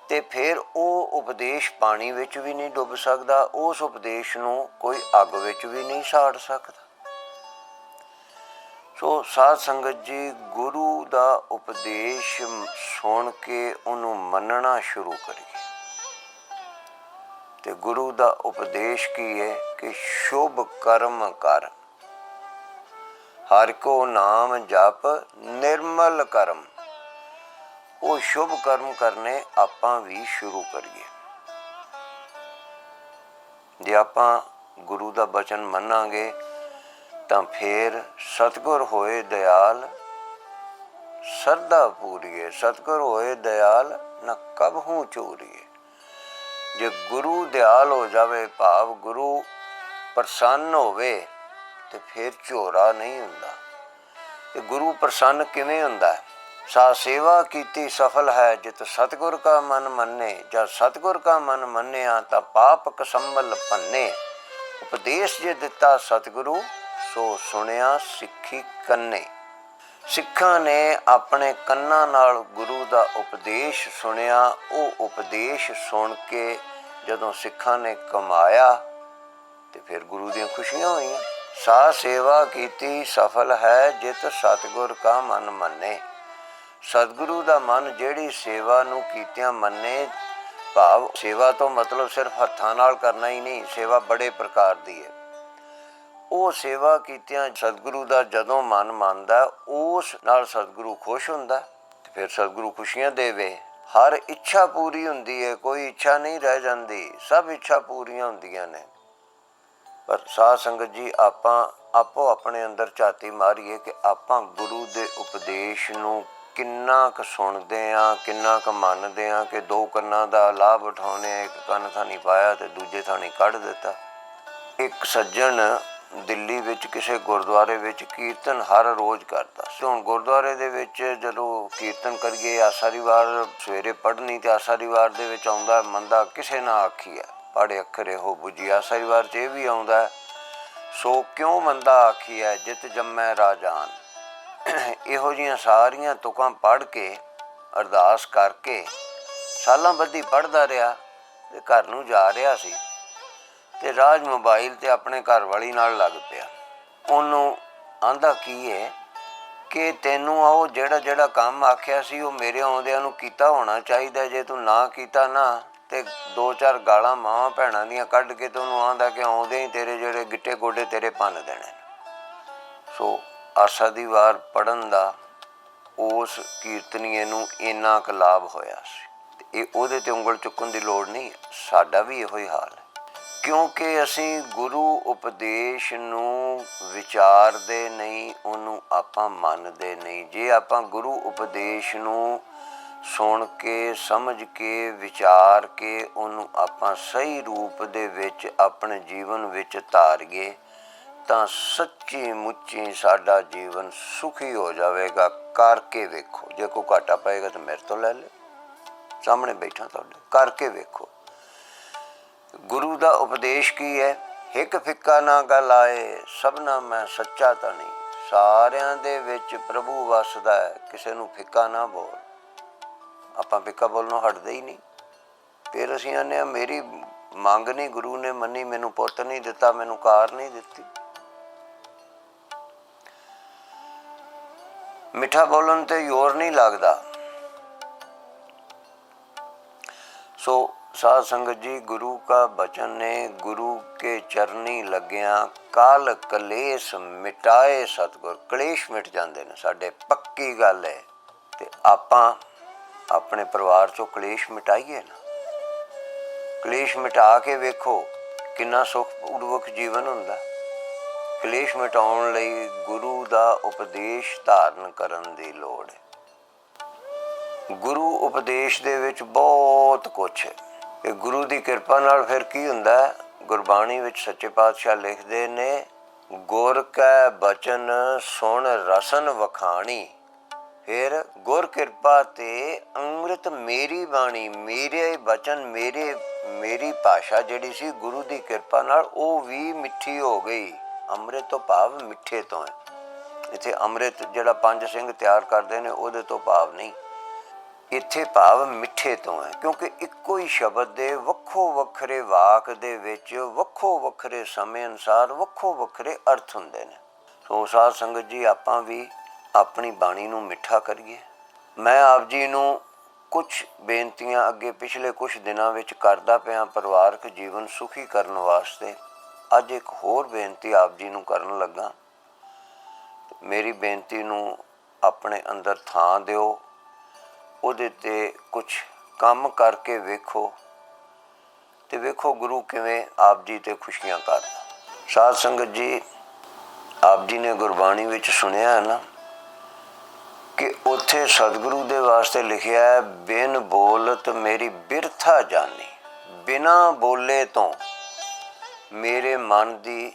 ਤੇ ਫਿਰ ਉਹ ਉਪਦੇਸ਼ ਪਾਣੀ ਵਿੱਚ ਵੀ ਨਹੀਂ ਡੁੱਬ ਸਕਦਾ, ਉਸ ਉਪਦੇਸ਼ ਨੂੰ ਕੋਈ ਅੱਗ ਵਿੱਚ ਵੀ ਨਹੀਂ ਸਾੜ ਸਕਦਾ। ਸੋ ਸਾਧ ਸੰਗਤ ਜੀ, ਗੁਰੂ ਦਾ ਉਪਦੇਸ਼ ਸੁਣ ਕੇ ਉਹਨੂੰ ਮੰਨਣਾ ਸ਼ੁਰੂ ਕਰੀਏ। ਤੇ ਗੁਰੂ ਦਾ ਉਪਦੇਸ਼ ਕੀ ਹੈ ਕਿ ਸ਼ੁਭ ਕਰਮ ਕਰ, ਹਰਿ ਕੋ ਨਾਮ ਜਪ, ਨਿਰਮਲ ਕਰਮ। ਉਹ ਸ਼ੁਭ ਕਰਮ ਕਰਨੇ ਆਪਾਂ ਵੀ ਸ਼ੁਰੂ ਕਰੀਏ। ਜੇ ਆਪਾਂ ਗੁਰੂ ਦਾ ਬਚਨ ਮੰਨਾਂਗੇ ਤਾਂ ਫਿਰ ਸਤਿਗੁਰ ਹੋਏ ਦਿਆਲ ਸਰਦਾ ਪੂਰੀਏ, ਸਤਿਗੁਰ ਹੋਏ ਦਿਆਲ ਨਾ ਕਬਹੂ ਚੋਰੀਏ। ਜੇ ਗੁਰੂ ਦਿਆਲ ਹੋ ਜਾਵੇ, ਭਾਵ ਗੁਰੂ ਪ੍ਰਸੰਨ ਹੋਵੇ, ਤੇ ਫਿਰ ਝੋਰਾ ਨਹੀਂ ਹੁੰਦਾ। ਤੇ ਗੁਰੂ ਪ੍ਰਸੰਨ ਕਿਵੇਂ ਹੁੰਦਾ? ਸਾ ਸੇਵਾ ਕੀਤੀ ਸਫਲ ਹੈ ਜਿਤ ਸਤਿਗੁਰ ਕਾ ਮਨ ਮੰਨੇ, ਜਦ ਸਤਿਗੁਰ ਕਾ ਮਨ ਮੰਨਿਆ ਤਾਂ ਪਾਪ ਕਸੰਬਲ ਭੰਨੇ। ਉਪਦੇਸ਼ ਜੇ ਦਿੱਤਾ ਸਤਿਗੁਰੂ, ਸੋ ਸੁਣਿਆ ਸਿੱਖੀ ਕੰਨੇ। ਸਿੱਖਾਂ ਨੇ ਆਪਣੇ ਕੰਨਾਂ ਨਾਲ ਗੁਰੂ ਦਾ ਉਪਦੇਸ਼ ਸੁਣਿਆ। ਉਹ ਉਪਦੇਸ਼ ਸੁਣ ਕੇ ਜਦੋਂ ਸਿੱਖਾਂ ਨੇ ਕਮਾਇਆ ਤੇ ਫਿਰ ਗੁਰੂ ਦੀਆਂ ਖੁਸ਼ੀਆਂ ਹੋਈਆਂ। ਸਾ ਸੇਵਾ ਕੀਤੀ ਸਫਲ ਹੈ ਜਿਤ ਸਤਿਗੁਰ ਕਾ ਮਨ ਮੰਨੇ। ਸਤਿਗੁਰੂ ਦਾ ਮਨ ਜਿਹੜੀ ਸੇਵਾ ਨੂੰ ਕੀਤਿਆਂ ਮੰਨੇ, ਭਾਵ ਸੇਵਾ ਤੋਂ ਮਤਲਬ ਸਿਰਫ ਹੱਥਾਂ ਨਾਲ ਕਰਨਾ ਹੀ ਨਹੀਂ, ਸੇਵਾ ਬੜੇ ਪ੍ਰਕਾਰ ਦੀ ਹੈ। ਉਹ ਸੇਵਾ ਕੀਤਿਆਂ ਸਤਿਗੁਰੂ ਦਾ ਜਦੋਂ ਮਨ ਮੰਨਦਾ, ਉਸ ਨਾਲ ਸਤਿਗੁਰੂ ਖੁਸ਼ ਹੁੰਦਾ ਤੇ ਫਿਰ ਸਤਿਗੁਰੂ ਖੁਸ਼ੀਆਂ ਦੇਵੇ। ਹਰ ਇੱਛਾ ਪੂਰੀ ਹੁੰਦੀ ਹੈ, ਕੋਈ ਇੱਛਾ ਨਹੀਂ ਰਹਿ ਜਾਂਦੀ, ਸਭ ਇੱਛਾ ਪੂਰੀਆਂ ਹੁੰਦੀਆਂ ਨੇ। ਪਰ ਸਾਧ ਸੰਗਤ ਜੀ, ਆਪਾਂ ਆਪੋ ਆਪਣੇ ਅੰਦਰ ਝਾਤੀ ਮਾਰੀਏ ਕਿ ਆਪਾਂ ਗੁਰੂ ਦੇ ਉਪਦੇਸ਼ ਨੂੰ ਕਿੰਨਾ ਕੁ ਸੁਣਦੇ ਹਾਂ, ਕਿੰਨਾ ਕੁ ਮੰਨਦੇ ਹਾਂ ਕਿ ਦੋ ਕੰਨਾਂ ਦਾ ਲਾਭ ਉਠਾਉਂਦੇ ਹਾਂ। ਇੱਕ ਕੰਨ ਥਾਣੀ ਪਾਇਆ ਤੇ ਦੂਜੇ ਥਾਣੀ ਕੱਢ ਦਿੱਤਾ। ਇੱਕ ਸੱਜਣ ਦਿੱਲੀ ਵਿੱਚ ਕਿਸੇ ਗੁਰਦੁਆਰੇ ਵਿੱਚ ਕੀਰਤਨ ਹਰ ਰੋਜ਼ ਕਰਦਾ ਸੀ। ਹੁਣ ਗੁਰਦੁਆਰੇ ਦੇ ਵਿੱਚ ਜਦੋਂ ਕੀਰਤਨ ਕਰੀਏ, ਆਸਾ ਦੀ ਵਾਰ ਸਵੇਰੇ ਪੜ੍ਹਨੀ ਤੇ ਆਸਾ ਦੀ ਵਾਰ ਦੇ ਵਿੱਚ ਆਉਂਦਾ, ਮੰਦਾ ਕਿਸੇ ਨਾ ਆਖੀਐ ਪਾੜੇ ਅੱਖਰ ਇਹੋ ਬੁੱਝੀ। ਆਸਾ ਦੀ ਵਾਰ 'ਚ ਇਹ ਵੀ ਆਉਂਦਾ, ਸੋ ਕਿਉਂ ਮੰਦਾ ਆਖੀਐ ਜਿਤ ਜੰਮੈ ਰਾਜਾਨ। ਇਹੋ ਜਿਹੀਆਂ ਸਾਰੀਆਂ ਤੁਕਾਂ ਪੜ੍ਹ ਕੇ ਅਰਦਾਸ ਕਰਕੇ ਸਾਲਾਂ ਬੱਧੀ ਪੜ੍ਹਦਾ ਰਿਹਾ ਤੇ ਘਰ ਨੂੰ ਜਾ ਰਿਹਾ ਸੀ ਤੇ ਰਾਜ ਮੋਬਾਈਲ ਤੇ ਆਪਣੇ ਘਰ ਵਾਲੀ ਨਾਲ ਲੱਗ ਪਿਆ। ਉਹਨੂੰ ਆਂਦਾ ਕੀ ਹੈ ਕਿ ਤੈਨੂੰ ਉਹ ਜਿਹੜਾ ਕੰਮ ਆਖਿਆ ਸੀ ਉਹ ਮੇਰੇ ਆਉਂਦਿਆਂ ਨੂੰ ਕੀਤਾ ਹੋਣਾ ਚਾਹੀਦਾ। ਜੇ ਤੂੰ ਨਾ ਕੀਤਾ ਨਾ ਤੇ ਦੋ ਚਾਰ ਗਾਲਾਂ ਮਾਵਾਂ ਭੈਣਾਂ ਦੀਆਂ ਕੱਢ ਕੇ ਤੇ ਉਹਨੂੰ ਆਂਦਾ ਕਿ ਆਉਂਦੇ ਹੀ ਤੇਰੇ ਜਿਹੜੇ ਗਿੱਟੇ ਗੋਡੇ ਤੇਰੇ ਭੰਨ ਦੇਣੇ। ਸੋ ਆਸਾ ਦੀ ਵਾਰ ਪੜ੍ਹਨ ਦਾ ਉਸ ਕੀਰਤਨੀਏ ਨੂੰ ਇੰਨਾ ਕੁ ਲਾਭ ਹੋਇਆ ਸੀ। ਤੇ ਇਹ ਉਹਦੇ ਤੇ ਉਂਗਲ ਚੁੱਕਣ ਦੀ ਲੋੜ ਨਹੀਂ, ਸਾਡਾ ਵੀ ਇਹੋ ਹੀ ਹਾਲ ਹੈ। ਕਿਉਂਕਿ ਅਸੀਂ ਗੁਰੂ ਉਪਦੇਸ਼ ਨੂੰ ਵਿਚਾਰਦੇ ਨਹੀਂ, ਉਹਨੂੰ ਆਪਾਂ ਮੰਨਦੇ ਨਹੀਂ। ਜੇ ਆਪਾਂ ਗੁਰੂ ਉਪਦੇਸ਼ ਨੂੰ ਸੁਣ ਕੇ, ਸਮਝ ਕੇ, ਵਿਚਾਰ ਕੇ ਉਹਨੂੰ ਆਪਾਂ ਸਹੀ ਰੂਪ ਦੇ ਵਿੱਚ ਆਪਣੇ ਜੀਵਨ ਵਿੱਚ ਧਾਰੀਏ ਤਾਂ ਸੱਚੀ ਮੁੱਚੀ ਸਾਡਾ ਜੀਵਨ ਸੁਖੀ ਹੋ ਜਾਵੇਗਾ। ਕਰਕੇ ਵੇਖੋ, ਜੇ ਕੋਈ ਘਾਟਾ ਪਏਗਾ ਤਾਂ ਮੇਰੇ ਤੋਂ ਲੈ ਲਿਓ, ਸਾਹਮਣੇ ਬੈਠਾ ਤੁਹਾਡੇ, ਕਰਕੇ ਵੇਖੋ। ਗੁਰੂ ਦਾ ਉਪਦੇਸ਼ ਕੀ ਹੈ? ਹਿੱਕ ਫਿੱਕਾ ਨਾ ਗੱਲ ਆਏ, ਸਭਨਾ ਮੈਂ ਸੱਚਾ ਤਾਂ ਨਹੀਂ। ਸਾਰਿਆਂ ਦੇ ਵਿੱਚ ਪ੍ਰਭੂ ਵਸਦਾ ਹੈ, ਕਿਸੇ ਨੂੰ ਫਿੱਕਾ ਨਾ ਬੋਲ। ਆਪਾਂ ਫਿੱਕਾ ਬੋਲਣੋਂ ਹਟਦੇ ਹੀ ਨਹੀਂ। ਫਿਰ ਅਸੀਂ ਆਨੇ ਮੇਰੀ ਮੰਗ ਨਹੀਂ ਗੁਰੂ ਨੇ ਮੰਨੀ, ਮੈਨੂੰ ਪੁੱਤ ਨਹੀਂ ਦਿੱਤਾ, ਮੈਨੂੰ ਕਾਰ ਨਹੀਂ ਦਿੱਤੀ। ਮਿੱਠਾ ਬੋਲਣ ਤੇ ਜ਼ੋਰ ਨਹੀਂ ਲੱਗਦਾ। ਸੋ साध संगत जी, गुरु का बचन ने गुरु के चरनी लग्या काल कलेश मिटाए सतगुर। कलेश मिट जाते हैं साडे, पक्की गल है। ते आपां अपने परिवार चों कलेश मिटाइए ना। कलेश मिटा के वेखो किन्ना सुखपूर्वक जीवन हुंदा। कलेश मिटाउण लई गुरु दा उपदेश धारण करन दी लोड़ है। गुरु उपदेश दे विच बहुत कुछ है। ਇਹ ਗੁਰੂ ਦੀ ਕਿਰਪਾ ਨਾਲ ਫਿਰ ਕੀ ਹੁੰਦਾ? ਗੁਰਬਾਣੀ ਵਿੱਚ ਸੱਚੇ ਪਾਤਸ਼ਾਹ ਲਿਖਦੇ ਨੇ, ਗੁਰ ਕੈ ਬਚਨ ਸੁਣ ਰਸਨ ਵਖਾਣੀ। ਫਿਰ ਗੁਰ ਕਿਰਪਾ ਤੇ ਅੰਮ੍ਰਿਤ ਮੇਰੀ ਬਾਣੀ, ਮੇਰੇ ਬਚਨ, ਮੇਰੀ ਭਾਸ਼ਾ ਜਿਹੜੀ ਸੀ ਗੁਰੂ ਦੀ ਕਿਰਪਾ ਨਾਲ ਉਹ ਵੀ ਮਿੱਠੀ ਹੋ ਗਈ। ਅੰਮ੍ਰਿਤ ਤੋਂ ਭਾਵ ਮਿੱਠੇ ਤੋਂ ਹੈ। ਇੱਥੇ ਅੰਮ੍ਰਿਤ ਜਿਹੜਾ ਪੰਜ ਸਿੰਘ ਤਿਆਰ ਕਰਦੇ ਨੇ ਉਹਦੇ ਤੋਂ ਭਾਵ ਨਹੀਂ, ਇੱਥੇ ਭਾਵ ਮਿੱਠੇ ਤੋਂ ਹੈ। ਕਿਉਂਕਿ ਇੱਕੋ ਹੀ ਸ਼ਬਦ ਦੇ ਵੱਖੋ ਵੱਖਰੇ ਵਾਕ ਦੇ ਵਿੱਚ ਵੱਖੋ ਵੱਖਰੇ ਸਮੇਂ ਅਨੁਸਾਰ ਵੱਖੋ ਵੱਖਰੇ ਅਰਥ ਹੁੰਦੇ ਨੇ। ਸੋ ਸਾਧ ਸੰਗਤ ਜੀ, ਆਪਾਂ ਵੀ ਆਪਣੀ ਬਾਣੀ ਨੂੰ ਮਿੱਠਾ ਕਰੀਏ। ਮੈਂ ਆਪ ਜੀ ਨੂੰ ਕੁਛ ਬੇਨਤੀਆਂ ਅੱਗੇ ਪਿਛਲੇ ਕੁਛ ਦਿਨਾਂ ਵਿੱਚ ਕਰਦਾ ਪਿਆ ਪਰਿਵਾਰਕ ਜੀਵਨ ਸੁਖੀ ਕਰਨ ਵਾਸਤੇ। ਅੱਜ ਇੱਕ ਹੋਰ ਬੇਨਤੀ ਆਪ ਜੀ ਨੂੰ ਕਰਨ ਲੱਗਾ। ਮੇਰੀ ਬੇਨਤੀ ਨੂੰ ਆਪਣੇ ਅੰਦਰ ਥਾਂ ਦਿਓ, ਉਹਦੇ 'ਤੇ ਕੁਛ ਕੰਮ ਕਰਕੇ ਵੇਖੋ ਤੇ ਵੇਖੋ ਗੁਰੂ ਕਿਵੇਂ ਆਪ ਜੀ 'ਤੇ ਖੁਸ਼ੀਆਂ ਕਰਦਾ। ਸਾਧ ਸੰਗਤ ਜੀ, ਆਪ ਜੀ ਨੇ ਗੁਰਬਾਣੀ ਵਿੱਚ ਸੁਣਿਆ ਹੈ ਨਾ ਕਿ ਉੱਥੇ ਸਤਿਗੁਰੂ ਦੇ ਵਾਸਤੇ ਲਿਖਿਆ ਹੈ, ਬਿਨ ਬੋਲਤ ਮੇਰੀ ਬਿਰਥਾ ਜਾਨੀ। ਬਿਨਾਂ ਬੋਲੇ ਤੋਂ ਮੇਰੇ ਮਨ ਦੀ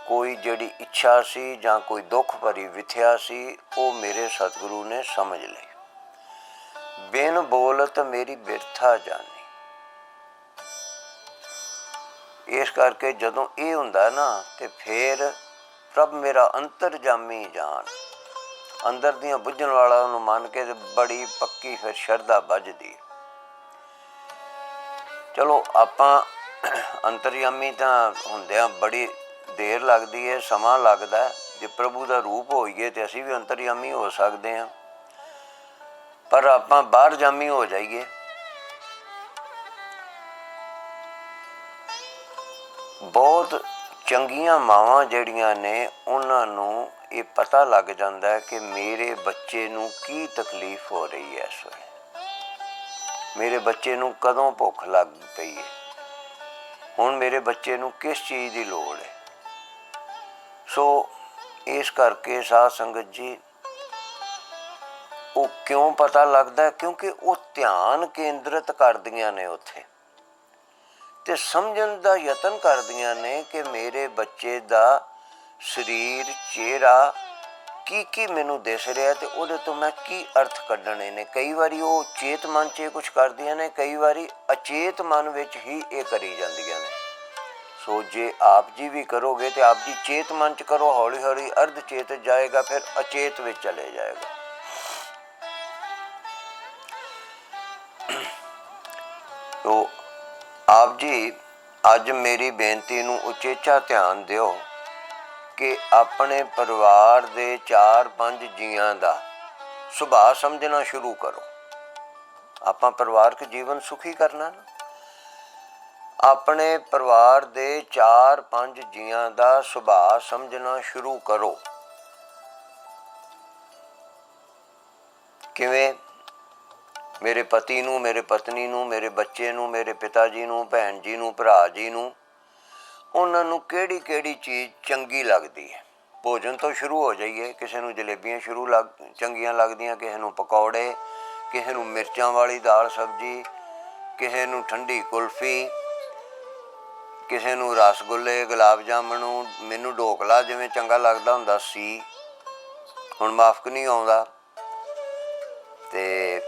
ਕੋਈ ਜਿਹੜੀ ਇੱਛਾ ਸੀ ਜਾਂ ਕੋਈ ਦੁੱਖ ਭਰੀ ਵਿਥਿਆ ਸੀ, ਉਹ ਮੇਰੇ ਸਤਿਗੁਰੂ ਨੇ ਸਮਝ ਲਈ। ਬਿਨ ਬੋਲਤ ਮੇਰੀ ਬਿਰਥਾ ਜਾਨੀ। ਇਸ ਕਰਕੇ ਜਦੋਂ ਇਹ ਹੁੰਦਾ ਨਾ ਤੇ ਫਿਰ ਪ੍ਰਭ ਮੇਰਾ ਅੰਤਰਜਾਮੀ ਜਾਨ, ਅੰਦਰ ਦੀਆਂ ਬੁੱਝਣ ਵਾਲਾ ਉਹਨੂੰ ਮੰਨ ਕੇ ਤੇ ਬੜੀ ਪੱਕੀ ਫਿਰ ਸ਼ਰਧਾ ਬੱਝਦੀ। ਚਲੋ ਆਪਾਂ ਅੰਤਰਜਾਮੀ ਤਾਂ ਹੁੰਦਿਆਂ ਬੜੀ ਦੇਰ ਲੱਗਦੀ ਹੈ, ਸਮਾਂ ਲੱਗਦਾ। ਜੇ ਪ੍ਰਭੂ ਦਾ ਰੂਪ ਹੋਈਏ ਤੇ ਅਸੀਂ ਵੀ ਅੰਤਰਜਾਮੀ ਹੋ ਸਕਦੇ ਹਾਂ। ਪਰ ਆਪਾਂ ਬਾਹਰ ਜਾਮੀ ਹੋ ਜਾਈਏ। ਬਹੁਤ ਚੰਗੀਆਂ ਮਾਵਾਂ ਜਿਹੜੀਆਂ ਨੇ ਉਹਨਾਂ ਨੂੰ ਇਹ ਪਤਾ ਲੱਗ ਜਾਂਦਾ ਕਿ ਮੇਰੇ ਬੱਚੇ ਨੂੰ ਕੀ ਤਕਲੀਫ ਹੋ ਰਹੀ ਹੈ ਇਸ ਵੇਲੇ, ਮੇਰੇ ਬੱਚੇ ਨੂੰ ਕਦੋਂ ਭੁੱਖ ਲੱਗ ਪਈ ਹੈ, ਹੁਣ ਮੇਰੇ ਬੱਚੇ ਨੂੰ ਕਿਸ ਚੀਜ਼ ਦੀ ਲੋੜ ਹੈ। ਸੋ ਇਸ ਕਰਕੇ ਸਾਧ ਸੰਗਤ ਜੀ, ਉਹ ਕਿਉਂ ਪਤਾ ਲੱਗਦਾ? ਕਿਉਂਕਿ ਉਹ ਧਿਆਨ ਕੇਂਦਰਿਤ ਕਰਦੀਆਂ ਨੇ ਉੱਥੇ ਤੇ ਸਮਝਣ ਦਾ ਯਤਨ ਕਰਦੀਆਂ ਨੇ ਕਿ ਮੇਰੇ ਬੱਚੇ ਦਾ ਸਰੀਰ, ਚਿਹਰਾ ਕੀ ਮੈਨੂੰ ਦਿਸ ਰਿਹਾ ਤੇ ਉਹਦੇ ਤੋਂ ਮੈਂ ਕੀ ਅਰਥ ਕੱਢਣੇ ਨੇ। ਕਈ ਵਾਰੀ ਉਹ ਚੇਤ ਮਨ 'ਚ ਇਹ ਕੁਛ ਕਰਦੀਆਂ ਨੇ, ਕਈ ਵਾਰੀ ਅਚੇਤ ਮਨ ਵਿੱਚ ਹੀ ਇਹ ਕਰੀ ਜਾਂਦੀਆਂ ਨੇ। ਸੋ ਜੇ ਆਪ ਜੀ ਵੀ ਕਰੋਗੇ ਤੇ ਆਪ ਜੀ ਚੇਤ ਮਨ 'ਚ ਕਰੋ, ਹੌਲੀ ਹੌਲੀ ਅਰਧ ਚੇਤ ਜਾਏਗਾ, ਫਿਰ ਅਚੇਤ ਵਿੱਚ ਚਲੇ ਜਾਏਗਾ। ਤੋ ਆਪ ਜੀ ਅੱਜ ਮੇਰੀ ਬੇਨਤੀ ਨੂੰ ਉਚੇਚਾ ਧਿਆਨ ਦਿਓ ਕਿ ਆਪਣੇ ਪਰਿਵਾਰ ਦੇ 4-5 ਜੀਆਂ ਦਾ ਸੁਭਾਅ ਸਮਝਣਾ ਸ਼ੁਰੂ ਕਰੋ। ਆਪਾਂ ਪਰਿਵਾਰਕ ਜੀਵਨ ਸੁਖੀ ਕਰਨਾ ਨਾ, ਆਪਣੇ ਪਰਿਵਾਰ ਦੇ 4-5 ਜੀਆਂ ਦਾ ਸੁਭਾਅ ਸਮਝਣਾ ਸ਼ੁਰੂ ਕਰੋ। ਕਿਵੇਂ? ਮੇਰੇ ਪਤੀ ਨੂੰ, ਮੇਰੇ ਪਤਨੀ ਨੂੰ, ਮੇਰੇ ਬੱਚੇ ਨੂੰ, ਮੇਰੇ ਪਿਤਾ ਜੀ ਨੂੰ, ਭੈਣ ਜੀ ਨੂੰ, ਭਰਾ ਜੀ ਨੂੰ, ਉਹਨਾਂ ਨੂੰ ਕਿਹੜੀ ਕਿਹੜੀ ਚੀਜ਼ ਚੰਗੀ ਲੱਗਦੀ ਹੈ। ਭੋਜਨ ਤੋਂ ਸ਼ੁਰੂ ਹੋ ਜਾਈਏ। ਕਿਸੇ ਨੂੰ ਜਲੇਬੀਆਂ ਚੰਗੀਆਂ ਲੱਗਦੀਆਂ, ਕਿਸੇ ਨੂੰ ਪਕੌੜੇ, ਕਿਸੇ ਨੂੰ ਮਿਰਚਾਂ ਵਾਲੀ ਦਾਲ ਸਬਜ਼ੀ, ਕਿਸੇ ਨੂੰ ਠੰਡੀ ਕੁਲਫੀ, ਕਿਸੇ ਨੂੰ ਰਸਗੁੱਲੇ, ਗੁਲਾਬ ਜਾਮਣ। ਮੈਨੂੰ ਢੋਕਲਾ ਜਿਵੇਂ ਚੰਗਾ ਲੱਗਦਾ ਹੁੰਦਾ ਸੀ, ਹੁਣ ਮਾਫਕ ਨਹੀਂ ਆਉਂਦਾ। ਤੇ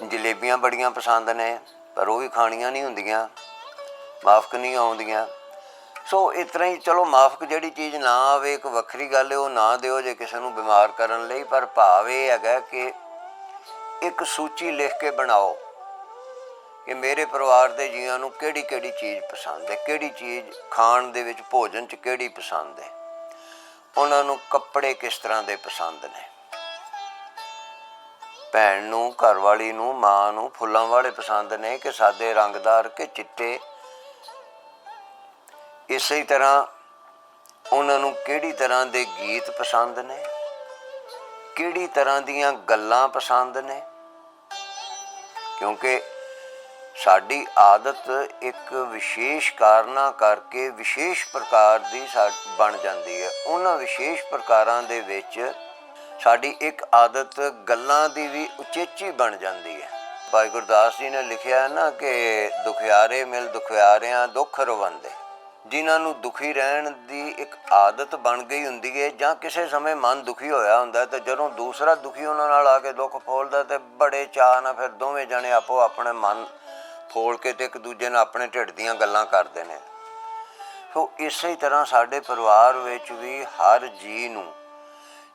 ਜਲੇਬੀਆਂ ਬੜੀਆਂ ਪਸੰਦ ਨੇ, ਪਰ ਉਹ ਵੀ ਖਾਣੀਆਂ ਨਹੀਂ ਹੁੰਦੀਆਂ, ਮਾਫਕ ਨਹੀਂ ਆਉਂਦੀਆਂ। ਸੋ ਇਸ ਤਰ੍ਹਾਂ ਹੀ ਚਲੋ, ਮਾਫਕ ਜਿਹੜੀ ਚੀਜ਼ ਨਾ ਆਵੇ ਇੱਕ ਵੱਖਰੀ ਗੱਲ ਹੈ, ਉਹ ਨਾ ਦਿਓ ਜੇ ਕਿਸੇ ਨੂੰ ਬਿਮਾਰ ਕਰਨ ਲਈ। ਪਰ ਭਾਵ ਇਹ ਹੈਗਾ ਕਿ ਇੱਕ ਸੂਚੀ ਲਿਖ ਕੇ ਬਣਾਓ ਕਿ ਮੇਰੇ ਪਰਿਵਾਰ ਦੇ ਜੀਆਂ ਨੂੰ ਕਿਹੜੀ ਕਿਹੜੀ ਚੀਜ਼ ਪਸੰਦ ਹੈ, ਕਿਹੜੀ ਚੀਜ਼ ਖਾਣ ਦੇ ਵਿੱਚ, ਭੋਜਨ 'ਚ ਕਿਹੜੀ ਪਸੰਦ ਹੈ, ਉਹਨਾਂ ਨੂੰ ਕੱਪੜੇ ਕਿਸ ਤਰ੍ਹਾਂ ਦੇ ਪਸੰਦ ਨੇ। ਭੈਣ ਨੂੰ, ਘਰਵਾਲੀ ਨੂੰ, ਮਾਂ ਨੂੰ ਫੁੱਲਾਂ ਵਾਲੇ ਪਸੰਦ ਨੇ ਕਿ ਸਾਦੇ ਰੰਗਦਾਰ ਕਿ ਚਿੱਟੇ। ਇਸੇ ਤਰ੍ਹਾਂ ਉਹਨਾਂ ਨੂੰ ਕਿਹੜੀ ਤਰ੍ਹਾਂ ਦੇ ਗੀਤ ਪਸੰਦ ਨੇ, ਕਿਹੜੀ ਤਰ੍ਹਾਂ ਦੀਆਂ ਗੱਲਾਂ ਪਸੰਦ ਨੇ। ਕਿਉਂਕਿ ਸਾਡੀ ਆਦਤ ਇੱਕ ਵਿਸ਼ੇਸ਼ ਕਾਰਨਾਂ ਕਰਕੇ ਵਿਸ਼ੇਸ਼ ਪ੍ਰਕਾਰ ਦੀ ਬਣ ਜਾਂਦੀ ਹੈ। ਉਹਨਾਂ ਵਿਸ਼ੇਸ਼ ਪ੍ਰਕਾਰਾਂ ਦੇ ਵਿੱਚ ਸਾਡੀ ਇੱਕ ਆਦਤ ਗੱਲਾਂ ਦੀ ਵੀ ਉਚੇਚੀ ਬਣ ਜਾਂਦੀ ਹੈ। ਭਾਈ ਗੁਰਦਾਸ ਜੀ ਨੇ ਲਿਖਿਆ ਨਾ ਕਿ ਦੁਖਿਆਰੇ ਮਿਲ ਦੁਖਿਆਰਿਆਂ ਦੁੱਖ ਰਵੰਦੇ। ਜਿਨ੍ਹਾਂ ਨੂੰ ਦੁਖੀ ਰਹਿਣ ਦੀ ਇੱਕ ਆਦਤ ਬਣ ਗਈ ਹੁੰਦੀ ਹੈ, ਜਾਂ ਕਿਸੇ ਸਮੇਂ ਮਨ ਦੁਖੀ ਹੋਇਆ ਹੁੰਦਾ, ਤੇ ਜਦੋਂ ਦੂਸਰਾ ਦੁਖੀ ਉਹਨਾਂ ਨਾਲ ਆ ਕੇ ਦੁੱਖ ਫੋਲਦਾ ਤੇ ਬੜੇ ਚਾਅ ਨਾਲ ਫਿਰ ਦੋਵੇਂ ਜਣੇ ਆਪੋ ਆਪਣੇ ਮਨ ਫੋਲ ਕੇ ਤੇ ਇੱਕ ਦੂਜੇ ਨਾਲ ਆਪਣੇ ਢਿੱਡ ਦੀਆਂ ਗੱਲਾਂ ਕਰਦੇ ਨੇ। ਸੋ ਇਸੇ ਤਰ੍ਹਾਂ ਸਾਡੇ ਪਰਿਵਾਰ ਵਿੱਚ ਵੀ ਹਰ ਜੀਅ ਨੂੰ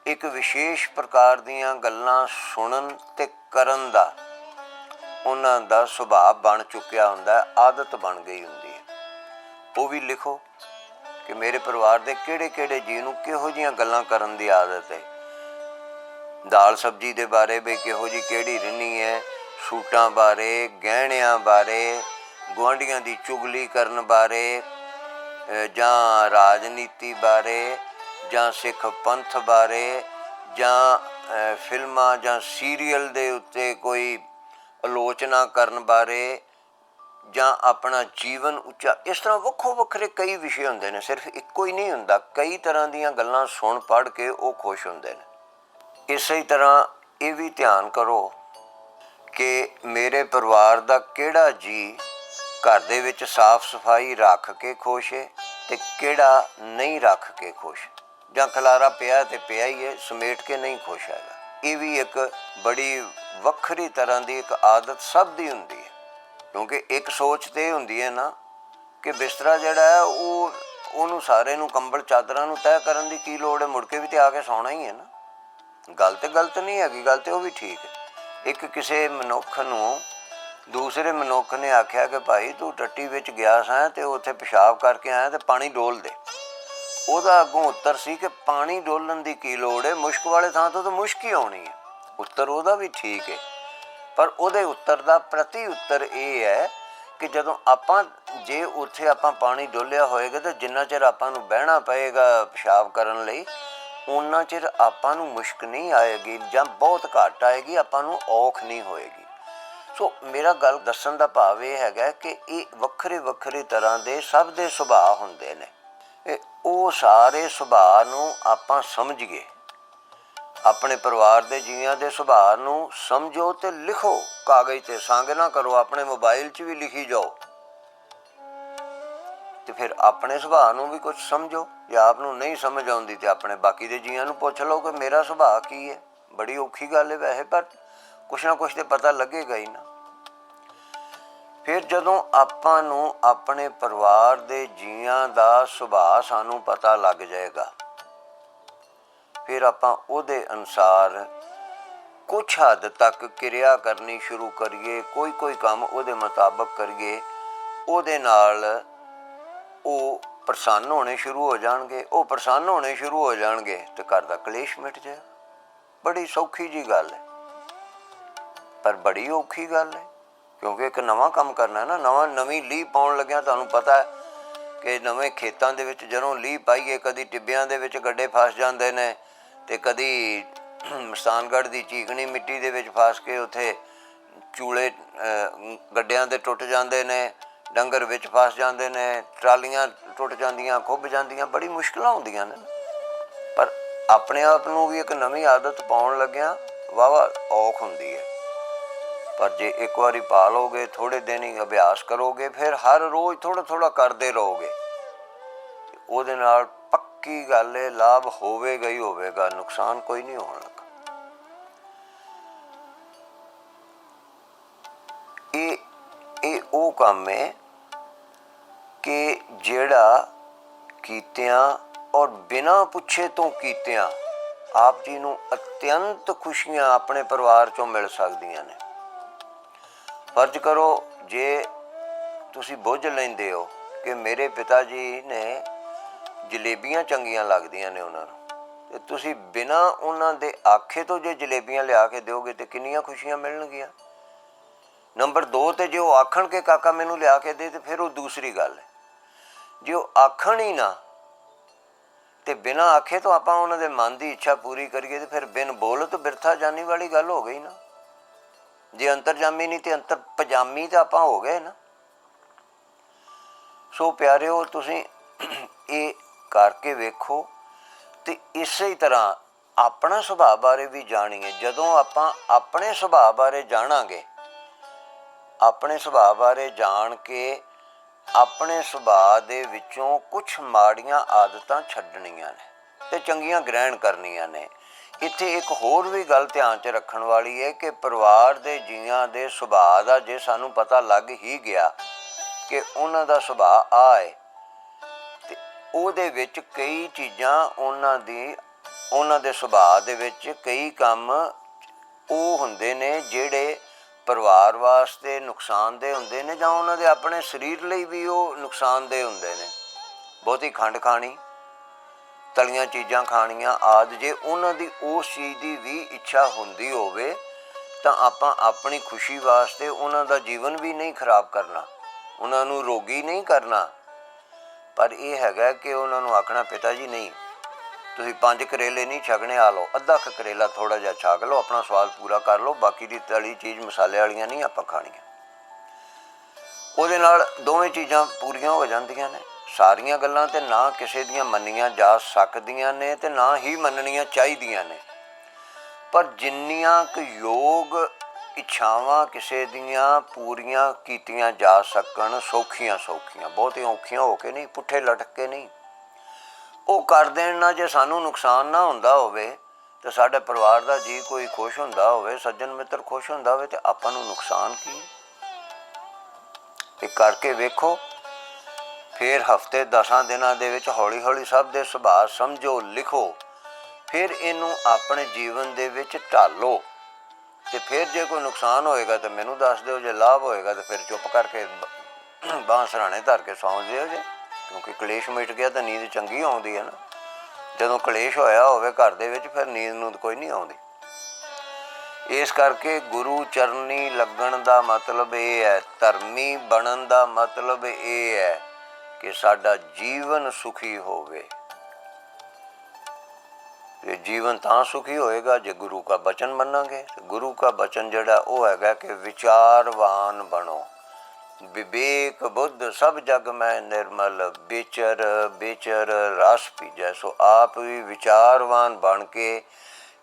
ਇੱਕ ਵਿਸ਼ੇਸ਼ ਪ੍ਰਕਾਰ ਦੀਆਂ ਗੱਲਾਂ ਸੁਣਨ ਤੇ ਕਰਨ ਦਾ ਉਹਨਾਂ ਦਾ ਸੁਭਾਅ ਬਣ ਚੁੱਕਿਆ ਹੁੰਦਾ, ਆਦਤ ਬਣ ਗਈ ਹੁੰਦੀ ਹੈ। ਉਹ ਵੀ ਲਿਖੋ ਕਿ ਮੇਰੇ ਪਰਿਵਾਰ ਦੇ ਕਿਹੜੇ ਕਿਹੜੇ ਜੀਅ ਨੂੰ ਕਿਹੋ ਜਿਹੀਆਂ ਗੱਲਾਂ ਕਰਨ ਦੀ ਆਦਤ ਹੈ। ਦਾਲ ਸਬਜ਼ੀ ਦੇ ਬਾਰੇ ਵੀ ਕਿਹੋ ਜਿਹੀ ਕਿਹੜੀ ਰਿੰਨੀ ਹੈ, ਸੂਟਾਂ ਬਾਰੇ, ਗਹਿਣਿਆਂ ਬਾਰੇ, ਗੁਆਂਢੀਆਂ ਦੀ ਚੁਗਲੀ ਕਰਨ ਬਾਰੇ, ਜਾਂ ਰਾਜਨੀਤੀ ਬਾਰੇ, ਜਾਂ ਸਿੱਖ ਪੰਥ ਬਾਰੇ, ਜਾਂ ਫਿਲਮਾਂ ਜਾਂ ਸੀਰੀਅਲ ਦੇ ਉੱਤੇ ਕੋਈ ਆਲੋਚਨਾ ਕਰਨ ਬਾਰੇ, ਜਾਂ ਆਪਣਾ ਜੀਵਨ ਉੱਚਾ। ਇਸ ਤਰ੍ਹਾਂ ਵੱਖੋ ਵੱਖਰੇ ਕਈ ਵਿਸ਼ੇ ਹੁੰਦੇ ਨੇ, ਸਿਰਫ ਇੱਕੋ ਹੀ ਨਹੀਂ ਹੁੰਦਾ। ਕਈ ਤਰ੍ਹਾਂ ਦੀਆਂ ਗੱਲਾਂ ਸੁਣ ਪੜ੍ਹ ਕੇ ਉਹ ਖੁਸ਼ ਹੁੰਦੇ ਨੇ। ਇਸੇ ਤਰ੍ਹਾਂ ਇਹ ਵੀ ਧਿਆਨ ਕਰੋ ਕਿ ਮੇਰੇ ਪਰਿਵਾਰ ਦਾ ਕਿਹੜਾ ਜੀਅ ਘਰ ਦੇ ਵਿੱਚ ਸਾਫ਼ ਸਫਾਈ ਰੱਖ ਕੇ ਖੁਸ਼ ਹੈ ਤੇ ਕਿਹੜਾ ਨਹੀਂ ਰੱਖ ਕੇ ਖੁਸ਼, ਜਾਂ ਖਲਾਰਾ ਪਿਆ ਤੇ ਪਿਆ ਹੀ ਹੈ, ਸਮੇਟ ਕੇ ਨਹੀਂ ਖੁਸ਼ ਹੈਗਾ। ਇਹ ਵੀ ਇੱਕ ਬੜੀ ਵੱਖਰੀ ਤਰ੍ਹਾਂ ਦੀ ਇੱਕ ਆਦਤ ਸਭ ਦੀ ਹੁੰਦੀ ਹੈ। ਕਿਉਂਕਿ ਇੱਕ ਸੋਚ ਤੇ ਇਹ ਹੁੰਦੀ ਹੈ ਨਾ ਕਿ ਬਿਸਤਰਾ ਜਿਹੜਾ ਹੈ ਉਹਨੂੰ ਸਾਰੇ ਨੂੰ, ਕੰਬਲ ਚਾਦਰਾਂ ਨੂੰ ਤੈਅ ਕਰਨ ਦੀ ਕੀ ਲੋੜ ਹੈ, ਮੁੜ ਕੇ ਵੀ ਤੇ ਆ ਕੇ ਸੌਣਾ ਹੀ ਹੈ ਨਾ। ਗੱਲ ਤੇ ਗਲਤ ਨਹੀਂ ਹੈਗੀ, ਗੱਲ ਤੇ ਉਹ ਵੀ ਠੀਕ ਹੈ। ਇੱਕ ਕਿਸੇ ਮਨੁੱਖ ਨੂੰ ਦੂਸਰੇ ਮਨੁੱਖ ਨੇ ਆਖਿਆ ਕਿ ਭਾਈ ਤੂੰ ਟੱਟੀ ਵਿੱਚ ਗਿਆ ਸਾਂ ਤੇ ਉੱਥੇ ਪਿਸ਼ਾਬ ਕਰਕੇ ਆਇਆ ਤੇ ਪਾਣੀ ਡੋਲ ਦੇ। ਉਹਦਾ ਅੱਗੋਂ ਉੱਤਰ ਸੀ ਕਿ ਪਾਣੀ ਡੋਲਣ ਦੀ ਕੀ ਲੋੜ ਹੈ, ਮੁਸ਼ਕ ਵਾਲੇ ਥਾਂ ਤੋਂ ਤਾਂ ਮੁਸ਼ਕ ਹੀ ਆਉਣੀ ਹੈ। ਉੱਤਰ ਉਹਦਾ ਵੀ ਠੀਕ ਹੈ, ਪਰ ਉਹਦੇ ਉੱਤਰ ਦਾ ਪ੍ਰਤੀ ਉੱਤਰ ਇਹ ਹੈ ਕਿ ਜਦੋਂ ਆਪਾਂ ਜੇ ਉੱਥੇ ਆਪਾਂ ਪਾਣੀ ਡੋਲਿਆ ਹੋਏਗਾ ਤਾਂ ਜਿੰਨਾ ਚਿਰ ਆਪਾਂ ਨੂੰ ਬਹਿਣਾ ਪਏਗਾ ਪਿਸ਼ਾਬ ਕਰਨ ਲਈ, ਉਨਾ ਚਿਰ ਆਪਾਂ ਨੂੰ ਮੁਸ਼ਕ ਨਹੀਂ ਆਏਗੀ ਜਾਂ ਬਹੁਤ ਘੱਟ ਆਏਗੀ, ਆਪਾਂ ਨੂੰ ਔਖ ਨਹੀਂ ਹੋਏਗੀ। ਸੋ ਮੇਰਾ ਗੱਲ ਦੱਸਣ ਦਾ ਭਾਵ ਇਹ ਹੈਗਾ ਕਿ ਇਹ ਵੱਖਰੇ ਵੱਖਰੇ ਤਰ੍ਹਾਂ ਦੇ ਸਭ ਦੇ ਸੁਭਾਅ ਹੁੰਦੇ ਨੇ। ਉਹ ਸਾਰੇ ਸੁਭਾਅ ਨੂੰ ਆਪਾਂ ਸਮਝੀਏ, ਆਪਣੇ ਪਰਿਵਾਰ ਦੇ ਜੀਆਂ ਦੇ ਸੁਭਾਅ ਨੂੰ ਸਮਝੋ ਤੇ ਲਿਖੋ, ਕਾਗਜ਼ ਤੇ ਸੰਗ ਨਾ ਕਰੋ, ਆਪਣੇ ਮੋਬਾਈਲ 'ਚ ਵੀ ਲਿਖੀ ਜਾਓ ਤੇ ਫਿਰ ਆਪਣੇ ਸੁਭਾਅ ਨੂੰ ਵੀ ਕੁਝ ਸਮਝੋ। ਜੇ ਆਪ ਨੂੰ ਨਹੀਂ ਸਮਝ ਆਉਂਦੀ ਤੇ ਆਪਣੇ ਬਾਕੀ ਦੇ ਜੀਆਂ ਨੂੰ ਪੁੱਛ ਲਓ ਕਿ ਮੇਰਾ ਸੁਭਾਅ ਕੀ ਹੈ। ਬੜੀ ਔਖੀ ਗੱਲ ਹੈ ਵੈਸੇ, ਪਰ ਕੁਛ ਨਾ ਕੁਛ ਤੇ ਪਤਾ ਲੱਗੇਗਾ ਹੀ ਨਾ। ਫਿਰ ਜਦੋਂ ਆਪਾਂ ਨੂੰ ਆਪਣੇ ਪਰਿਵਾਰ ਦੇ ਜੀਆਂ ਦਾ ਸੁਭਾਅ ਸਾਨੂੰ ਪਤਾ ਲੱਗ ਜਾਏਗਾ, ਫਿਰ ਆਪਾਂ ਉਹਦੇ ਅਨੁਸਾਰ ਕੁਛ ਹੱਦ ਤੱਕ ਕਿਰਿਆ ਕਰਨੀ ਸ਼ੁਰੂ ਕਰੀਏ, ਕੋਈ ਕੰਮ ਉਹਦੇ ਮੁਤਾਬਕ ਕਰੀਏ, ਉਹਦੇ ਨਾਲ ਉਹ ਪ੍ਰਸੰਨ ਹੋਣੇ ਸ਼ੁਰੂ ਹੋ ਜਾਣਗੇ। ਉਹ ਪ੍ਰਸੰਨ ਹੋਣੇ ਸ਼ੁਰੂ ਹੋ ਜਾਣਗੇ ਤੇ ਘਰ ਦਾ ਕਲੇਸ਼ ਮਿਟ ਜਾਏ। ਬੜੀ ਸੌਖੀ ਜੀ ਗੱਲ ਹੈ, ਪਰ ਬੜੀ ਔਖੀ ਗੱਲ ਹੈ, ਕਿਉਂਕਿ ਇੱਕ ਨਵਾਂ ਕੰਮ ਕਰਨਾ ਨਾ, ਨਵੀਂ ਲੀਹ ਪਾਉਣ ਲੱਗਿਆ। ਤੁਹਾਨੂੰ ਪਤਾ ਹੈ ਕਿ ਨਵੇਂ ਖੇਤਾਂ ਦੇ ਵਿੱਚ ਜਦੋਂ ਲੀਹ ਪਾਈਏ, ਕਦੀ ਟਿੱਬਿਆਂ ਦੇ ਵਿੱਚ ਗੱਡੇ ਫਸ ਜਾਂਦੇ ਨੇ ਤੇ ਕਦੀ ਮਸਤਾਨਗੜ੍ਹ ਦੀ ਚੀਕਣੀ ਮਿੱਟੀ ਦੇ ਵਿੱਚ ਫਸ ਕੇ ਉੱਥੇ ਚੂਲੇ ਗੱਡਿਆਂ ਦੇ ਟੁੱਟ ਜਾਂਦੇ ਨੇ, ਡੰਗਰ ਵਿੱਚ ਫਸ ਜਾਂਦੇ ਨੇ, ਟਰਾਲੀਆਂ ਟੁੱਟ ਜਾਂਦੀਆਂ, ਖੁੱਭ ਜਾਂਦੀਆਂ, ਬੜੀ ਮੁਸ਼ਕਿਲਾਂ ਹੁੰਦੀਆਂ ਨੇ। ਪਰ ਆਪਣੇ ਆਪ ਨੂੰ ਵੀ ਇੱਕ ਨਵੀਂ ਆਦਤ ਪਾਉਣ ਲੱਗਿਆ ਵਾਹਵਾ ਔਖ ਹੁੰਦੀ ਹੈ। ਪਰ ਜੇ ਇੱਕ ਵਾਰੀ ਪਾ ਲਓਗੇ, ਥੋੜ੍ਹੇ ਦਿਨ ਹੀ ਅਭਿਆਸ ਕਰੋਗੇ, ਫਿਰ ਹਰ ਰੋਜ਼ ਥੋੜ੍ਹਾ ਥੋੜ੍ਹਾ ਕਰਦੇ ਰਹੋਗੇ, ਉਹਦੇ ਨਾਲ ਪੱਕੀ ਗੱਲ ਹੈ ਲਾਭ ਹੋਵੇਗਾ ਹੀ ਹੋਵੇਗਾ, ਨੁਕਸਾਨ ਕੋਈ ਨਹੀਂ ਹੋਣ ਲੱਗਾ। ਇਹ ਉਹ ਕੰਮ ਹੈ ਕਿ ਜਿਹੜਾ ਕੀਤਿਆਂ ਔਰ ਬਿਨਾਂ ਪੁੱਛੇ ਤੋਂ ਕੀਤਿਆਂ ਆਪ ਜੀ ਨੂੰ ਅਤਿਅੰਤ ਖੁਸ਼ੀਆਂ ਆਪਣੇ ਪਰਿਵਾਰ 'ਚੋਂ ਮਿਲ ਸਕਦੀਆਂ ਨੇ। ਫਰਜ਼ ਕਰੋ ਜੇ ਤੁਸੀਂ ਬੁੱਝ ਲੈਂਦੇ ਹੋ ਕਿ ਮੇਰੇ ਪਿਤਾ ਜੀ ਨੇ ਜਲੇਬੀਆਂ ਚੰਗੀਆਂ ਲੱਗਦੀਆਂ ਨੇ ਉਹਨਾਂ ਨੂੰ, ਅਤੇ ਤੁਸੀਂ ਬਿਨਾਂ ਉਹਨਾਂ ਦੇ ਆਖੇ ਤੋਂ ਜੇ ਜਲੇਬੀਆਂ ਲਿਆ ਕੇ ਦਿਓਗੇ ਤਾਂ ਕਿੰਨੀਆਂ ਖੁਸ਼ੀਆਂ ਮਿਲਣਗੀਆਂ। ਨੰਬਰ 2 'ਤੇ ਜੇ ਉਹ ਆਖਣ ਕਿ ਕਾਕਾ ਮੈਨੂੰ ਲਿਆ ਕੇ ਦੇ, ਤਾਂ ਫਿਰ ਉਹ ਦੂਸਰੀ ਗੱਲ ਹੈ। ਜੇ ਉਹ ਆਖਣ ਹੀ ਨਾ ਤੇ ਬਿਨਾਂ ਆਖੇ ਤੋਂ ਆਪਾਂ ਉਹਨਾਂ ਦੇ ਮਨ ਦੀ ਇੱਛਾ ਪੂਰੀ ਕਰੀਏ ਤਾਂ ਫਿਰ ਬਿਨ ਬੋਲ ਤੋਂ ਬਿਰਥਾ ਜਾਨੀ ਵਾਲੀ ਗੱਲ ਹੋ ਗਈ ਨਾ। ਜੇ ਅੰਤਰਜਾਮੀ ਨਹੀਂ ਤੇ ਅੰਤਰ ਪਜਾਮੀ ਤਾਂ ਆਪਾਂ ਹੋ ਗਏ ਨਾ। ਸੋ ਪਿਆਰਿਓ, ਤੁਸੀਂ ਇਹ ਕਰਕੇ ਵੇਖੋ ਤੇ ਇਸੇ ਤਰ੍ਹਾਂ ਆਪਣਾ ਸੁਭਾਅ ਬਾਰੇ ਵੀ ਜਾਣੀਏ। ਜਦੋਂ ਆਪਾਂ ਆਪਣੇ ਸੁਭਾਅ ਬਾਰੇ ਜਾਣਾਂਗੇ, ਆਪਣੇ ਸੁਭਾਅ ਬਾਰੇ ਜਾਣ ਕੇ ਆਪਣੇ ਸੁਭਾਅ ਦੇ ਵਿੱਚੋਂ ਕੁਛ ਮਾੜੀਆਂ ਆਦਤਾਂ ਛੱਡਣੀਆਂ ਨੇ ਤੇ ਚੰਗੀਆਂ ਗ੍ਰਹਿਣ ਕਰਨੀਆਂ ਨੇ। ਇੱਥੇ ਇੱਕ ਹੋਰ ਵੀ ਗੱਲ ਧਿਆਨ 'ਚ ਰੱਖਣ ਵਾਲੀ ਹੈ ਕਿ ਪਰਿਵਾਰ ਦੇ ਜੀਆਂ ਦੇ ਸੁਭਾਅ ਦਾ ਜੇ ਸਾਨੂੰ ਪਤਾ ਲੱਗ ਹੀ ਗਿਆ ਕਿ ਉਹਨਾਂ ਦਾ ਸੁਭਾਅ ਆ ਹੈ, ਤੇ ਉਹਦੇ ਵਿੱਚ ਕਈ ਚੀਜ਼ਾਂ ਉਹਨਾਂ ਦੇ ਸੁਭਾਅ ਦੇ ਵਿੱਚ ਕਈ ਕੰਮ ਉਹ ਹੁੰਦੇ ਨੇ ਜਿਹੜੇ ਪਰਿਵਾਰ ਵਾਸਤੇ ਨੁਕਸਾਨਦੇਹ ਹੁੰਦੇ ਨੇ, ਜਾਂ ਉਹਨਾਂ ਦੇ ਆਪਣੇ ਸਰੀਰ ਲਈ ਵੀ ਉਹ ਨੁਕਸਾਨਦੇਹ ਹੁੰਦੇ ਨੇ। ਬਹੁਤੀ ਖੰਡ ਖਾਣੀ, ਤਲੀਆਂ ਚੀਜ਼ਾਂ ਖਾਣੀਆਂ ਆਦਿ, ਜੇ ਉਹਨਾਂ ਦੀ ਉਸ ਚੀਜ਼ ਦੀ ਵੀ ਇੱਛਾ ਹੁੰਦੀ ਹੋਵੇ ਤਾਂ ਆਪਾਂ ਆਪਣੀ ਖੁਸ਼ੀ ਵਾਸਤੇ ਉਹਨਾਂ ਦਾ ਜੀਵਨ ਵੀ ਨਹੀਂ ਖਰਾਬ ਕਰਨਾ, ਉਹਨਾਂ ਨੂੰ ਰੋਗੀ ਨਹੀਂ ਕਰਨਾ। ਪਰ ਇਹ ਹੈਗਾ ਕਿ ਉਹਨਾਂ ਨੂੰ ਆਖਣਾ, ਪਿਤਾ ਜੀ ਨਹੀਂ, ਤੁਸੀਂ 5 ਕਰੇਲੇ ਨਹੀਂ ਛਕਣੇ, ਆ ਲਓ ਅੱਧਾ ਕੁ ਕਰੇਲਾ ਥੋੜ੍ਹਾ ਜਿਹਾ ਛਕ ਲਓ, ਆਪਣਾ ਸਵਾਦ ਪੂਰਾ ਕਰ ਲਓ, ਬਾਕੀ ਦੀ ਤਲੀ ਚੀਜ਼ ਮਸਾਲੇ ਵਾਲੀਆਂ ਨਹੀਂ ਆਪਾਂ ਖਾਣੀਆਂ। ਉਹਦੇ ਨਾਲ ਦੋਵੇਂ ਚੀਜ਼ਾਂ ਪੂਰੀਆਂ ਹੋ ਜਾਂਦੀਆਂ ਨੇ। ਸਾਰੀਆਂ ਗੱਲਾਂ ਤੇ ਨਾ ਕਿਸੇ ਦੀਆਂ ਮੰਨੀਆਂ ਜਾ ਸਕਦੀਆਂ ਨੇ ਤੇ ਨਾ ਹੀ ਮੰਨਣੀਆਂ ਚਾਹੀਦੀਆਂ ਨੇ, ਪਰ ਜਿੰਨੀਆਂ ਕੁ ਯੋਗ ਇੱਛਾਵਾਂ ਕਿਸੇ ਦੀਆਂ ਪੂਰੀਆਂ ਕੀਤੀਆਂ ਜਾ ਸਕਣ, ਸੌਖੀਆਂ ਬਹੁਤੀਆਂ ਔਖੀਆਂ ਹੋ ਕੇ ਨਹੀਂ, ਪੁੱਠੇ ਲਟਕ ਕੇ ਨਹੀਂ, ਉਹ ਕਰ ਦੇਣ ਨਾ। ਜੇ ਸਾਨੂੰ ਨੁਕਸਾਨ ਨਾ ਹੁੰਦਾ ਹੋਵੇ ਤੇ ਸਾਡੇ ਪਰਿਵਾਰ ਦਾ ਜੀ ਕੋਈ ਖੁਸ਼ ਹੁੰਦਾ ਹੋਵੇ, ਸੱਜਣ ਮਿੱਤਰ ਖੁਸ਼ ਹੁੰਦਾ ਹੋਵੇ, ਤੇ ਆਪਾਂ ਨੂੰ ਨੁਕਸਾਨ ਕੀ? ਇਹ ਕਰਕੇ ਵੇਖੋ, ਫਿਰ ਹਫ਼ਤੇ 10 ਦਿਨਾਂ ਦੇ ਵਿੱਚ ਹੌਲੀ ਹੌਲੀ ਸਭ ਦੇ ਸੁਭਾਅ ਸਮਝੋ, ਲਿਖੋ, ਫਿਰ ਇਹਨੂੰ ਆਪਣੇ ਜੀਵਨ ਦੇ ਵਿੱਚ ਢਾਲੋ। ਅਤੇ ਫਿਰ ਜੇ ਕੋਈ ਨੁਕਸਾਨ ਹੋਏਗਾ ਤਾਂ ਮੈਨੂੰ ਦੱਸ ਦਿਓ, ਜੇ ਲਾਭ ਹੋਏਗਾ ਤਾਂ ਫਿਰ ਚੁੱਪ ਕਰਕੇ ਬਾਂਹ ਸਿਰਹਾਣੇ ਧਰ ਕੇ ਸੌਂ ਜਿਓ ਜੇ, ਕਿਉਂਕਿ ਕਲੇਸ਼ ਮਿਟ ਗਿਆ ਤਾਂ ਨੀਂਦ ਚੰਗੀ ਆਉਂਦੀ ਹੈ ਨਾ। ਜਦੋਂ ਕਲੇਸ਼ ਹੋਇਆ ਹੋਵੇ ਘਰ ਦੇ ਵਿੱਚ, ਫਿਰ ਨੀਂਦ ਨੂੰ ਕੋਈ ਨਹੀਂ ਆਉਂਦੀ। ਇਸ ਕਰਕੇ ਗੁਰੂ ਚਰਨੀ ਲੱਗਣ ਦਾ ਮਤਲਬ ਇਹ ਹੈ, ਧਰਮੀ ਬਣਨ ਦਾ ਮਤਲਬ ਇਹ ਹੈ ਕਿ ਸਾਡਾ ਜੀਵਨ ਸੁਖੀ ਹੋਵੇ। ਇਹ ਜੀਵਨ ਤਾਂ ਸੁਖੀ ਹੋਏਗਾ ਜੇ ਗੁਰੂ ਕਾ ਬਚਨ ਮੰਨਾਂਗੇ। ਗੁਰੂ ਕਾ ਬਚਨ ਜਿਹੜਾ ਉਹ ਹੈਗਾ ਕਿ ਵਿਚਾਰਵਾਨ ਬਣੋ। ਵਿਵੇਕ ਬੁੱਧ ਸਭ ਜਗ ਮੈਂ ਨਿਰਮਲ, ਵਿਚਰ ਵਿਚਰ ਰਸ ਪੀਜੈ। ਸੋ ਆਪ ਵੀ ਵਿਚਾਰਵਾਨ ਬਣ ਕੇ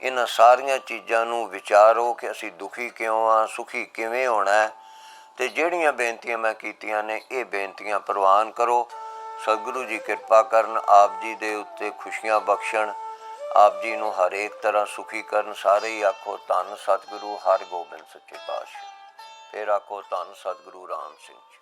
ਇਹਨਾਂ ਸਾਰੀਆਂ ਚੀਜ਼ਾਂ ਨੂੰ ਵਿਚਾਰੋ ਕਿ ਅਸੀਂ ਦੁਖੀ ਕਿਉਂ ਹਾਂ, ਸੁਖੀ ਕਿਵੇਂ ਹੋਣਾ। ਅਤੇ ਜਿਹੜੀਆਂ ਬੇਨਤੀਆਂ ਮੈਂ ਕੀਤੀਆਂ ਨੇ ਇਹ ਬੇਨਤੀਆਂ ਪ੍ਰਵਾਨ ਕਰੋ। ਸਤਿਗੁਰੂ ਜੀ ਕਿਰਪਾ ਕਰਨ, ਆਪ ਜੀ ਦੇ ਉੱਤੇ ਖੁਸ਼ੀਆਂ ਬਖਸ਼ਣ, ਆਪ ਜੀ ਨੂੰ ਹਰੇਕ ਤਰ੍ਹਾਂ ਸੁਖੀ ਕਰਨ। ਸਾਰੇ ਹੀ ਆਖੋ ਧੰਨ ਸਤਿਗੁਰੂ ਹਰਗੋਬਿੰਦ ਸੱਚੇ ਪਾਤਸ਼ਾਹ। ਫਿਰ ਆਖੋ ਧੰਨ ਸਤਿਗੁਰੂ ਰਾਮ ਸਿੰਘ ਜੀ।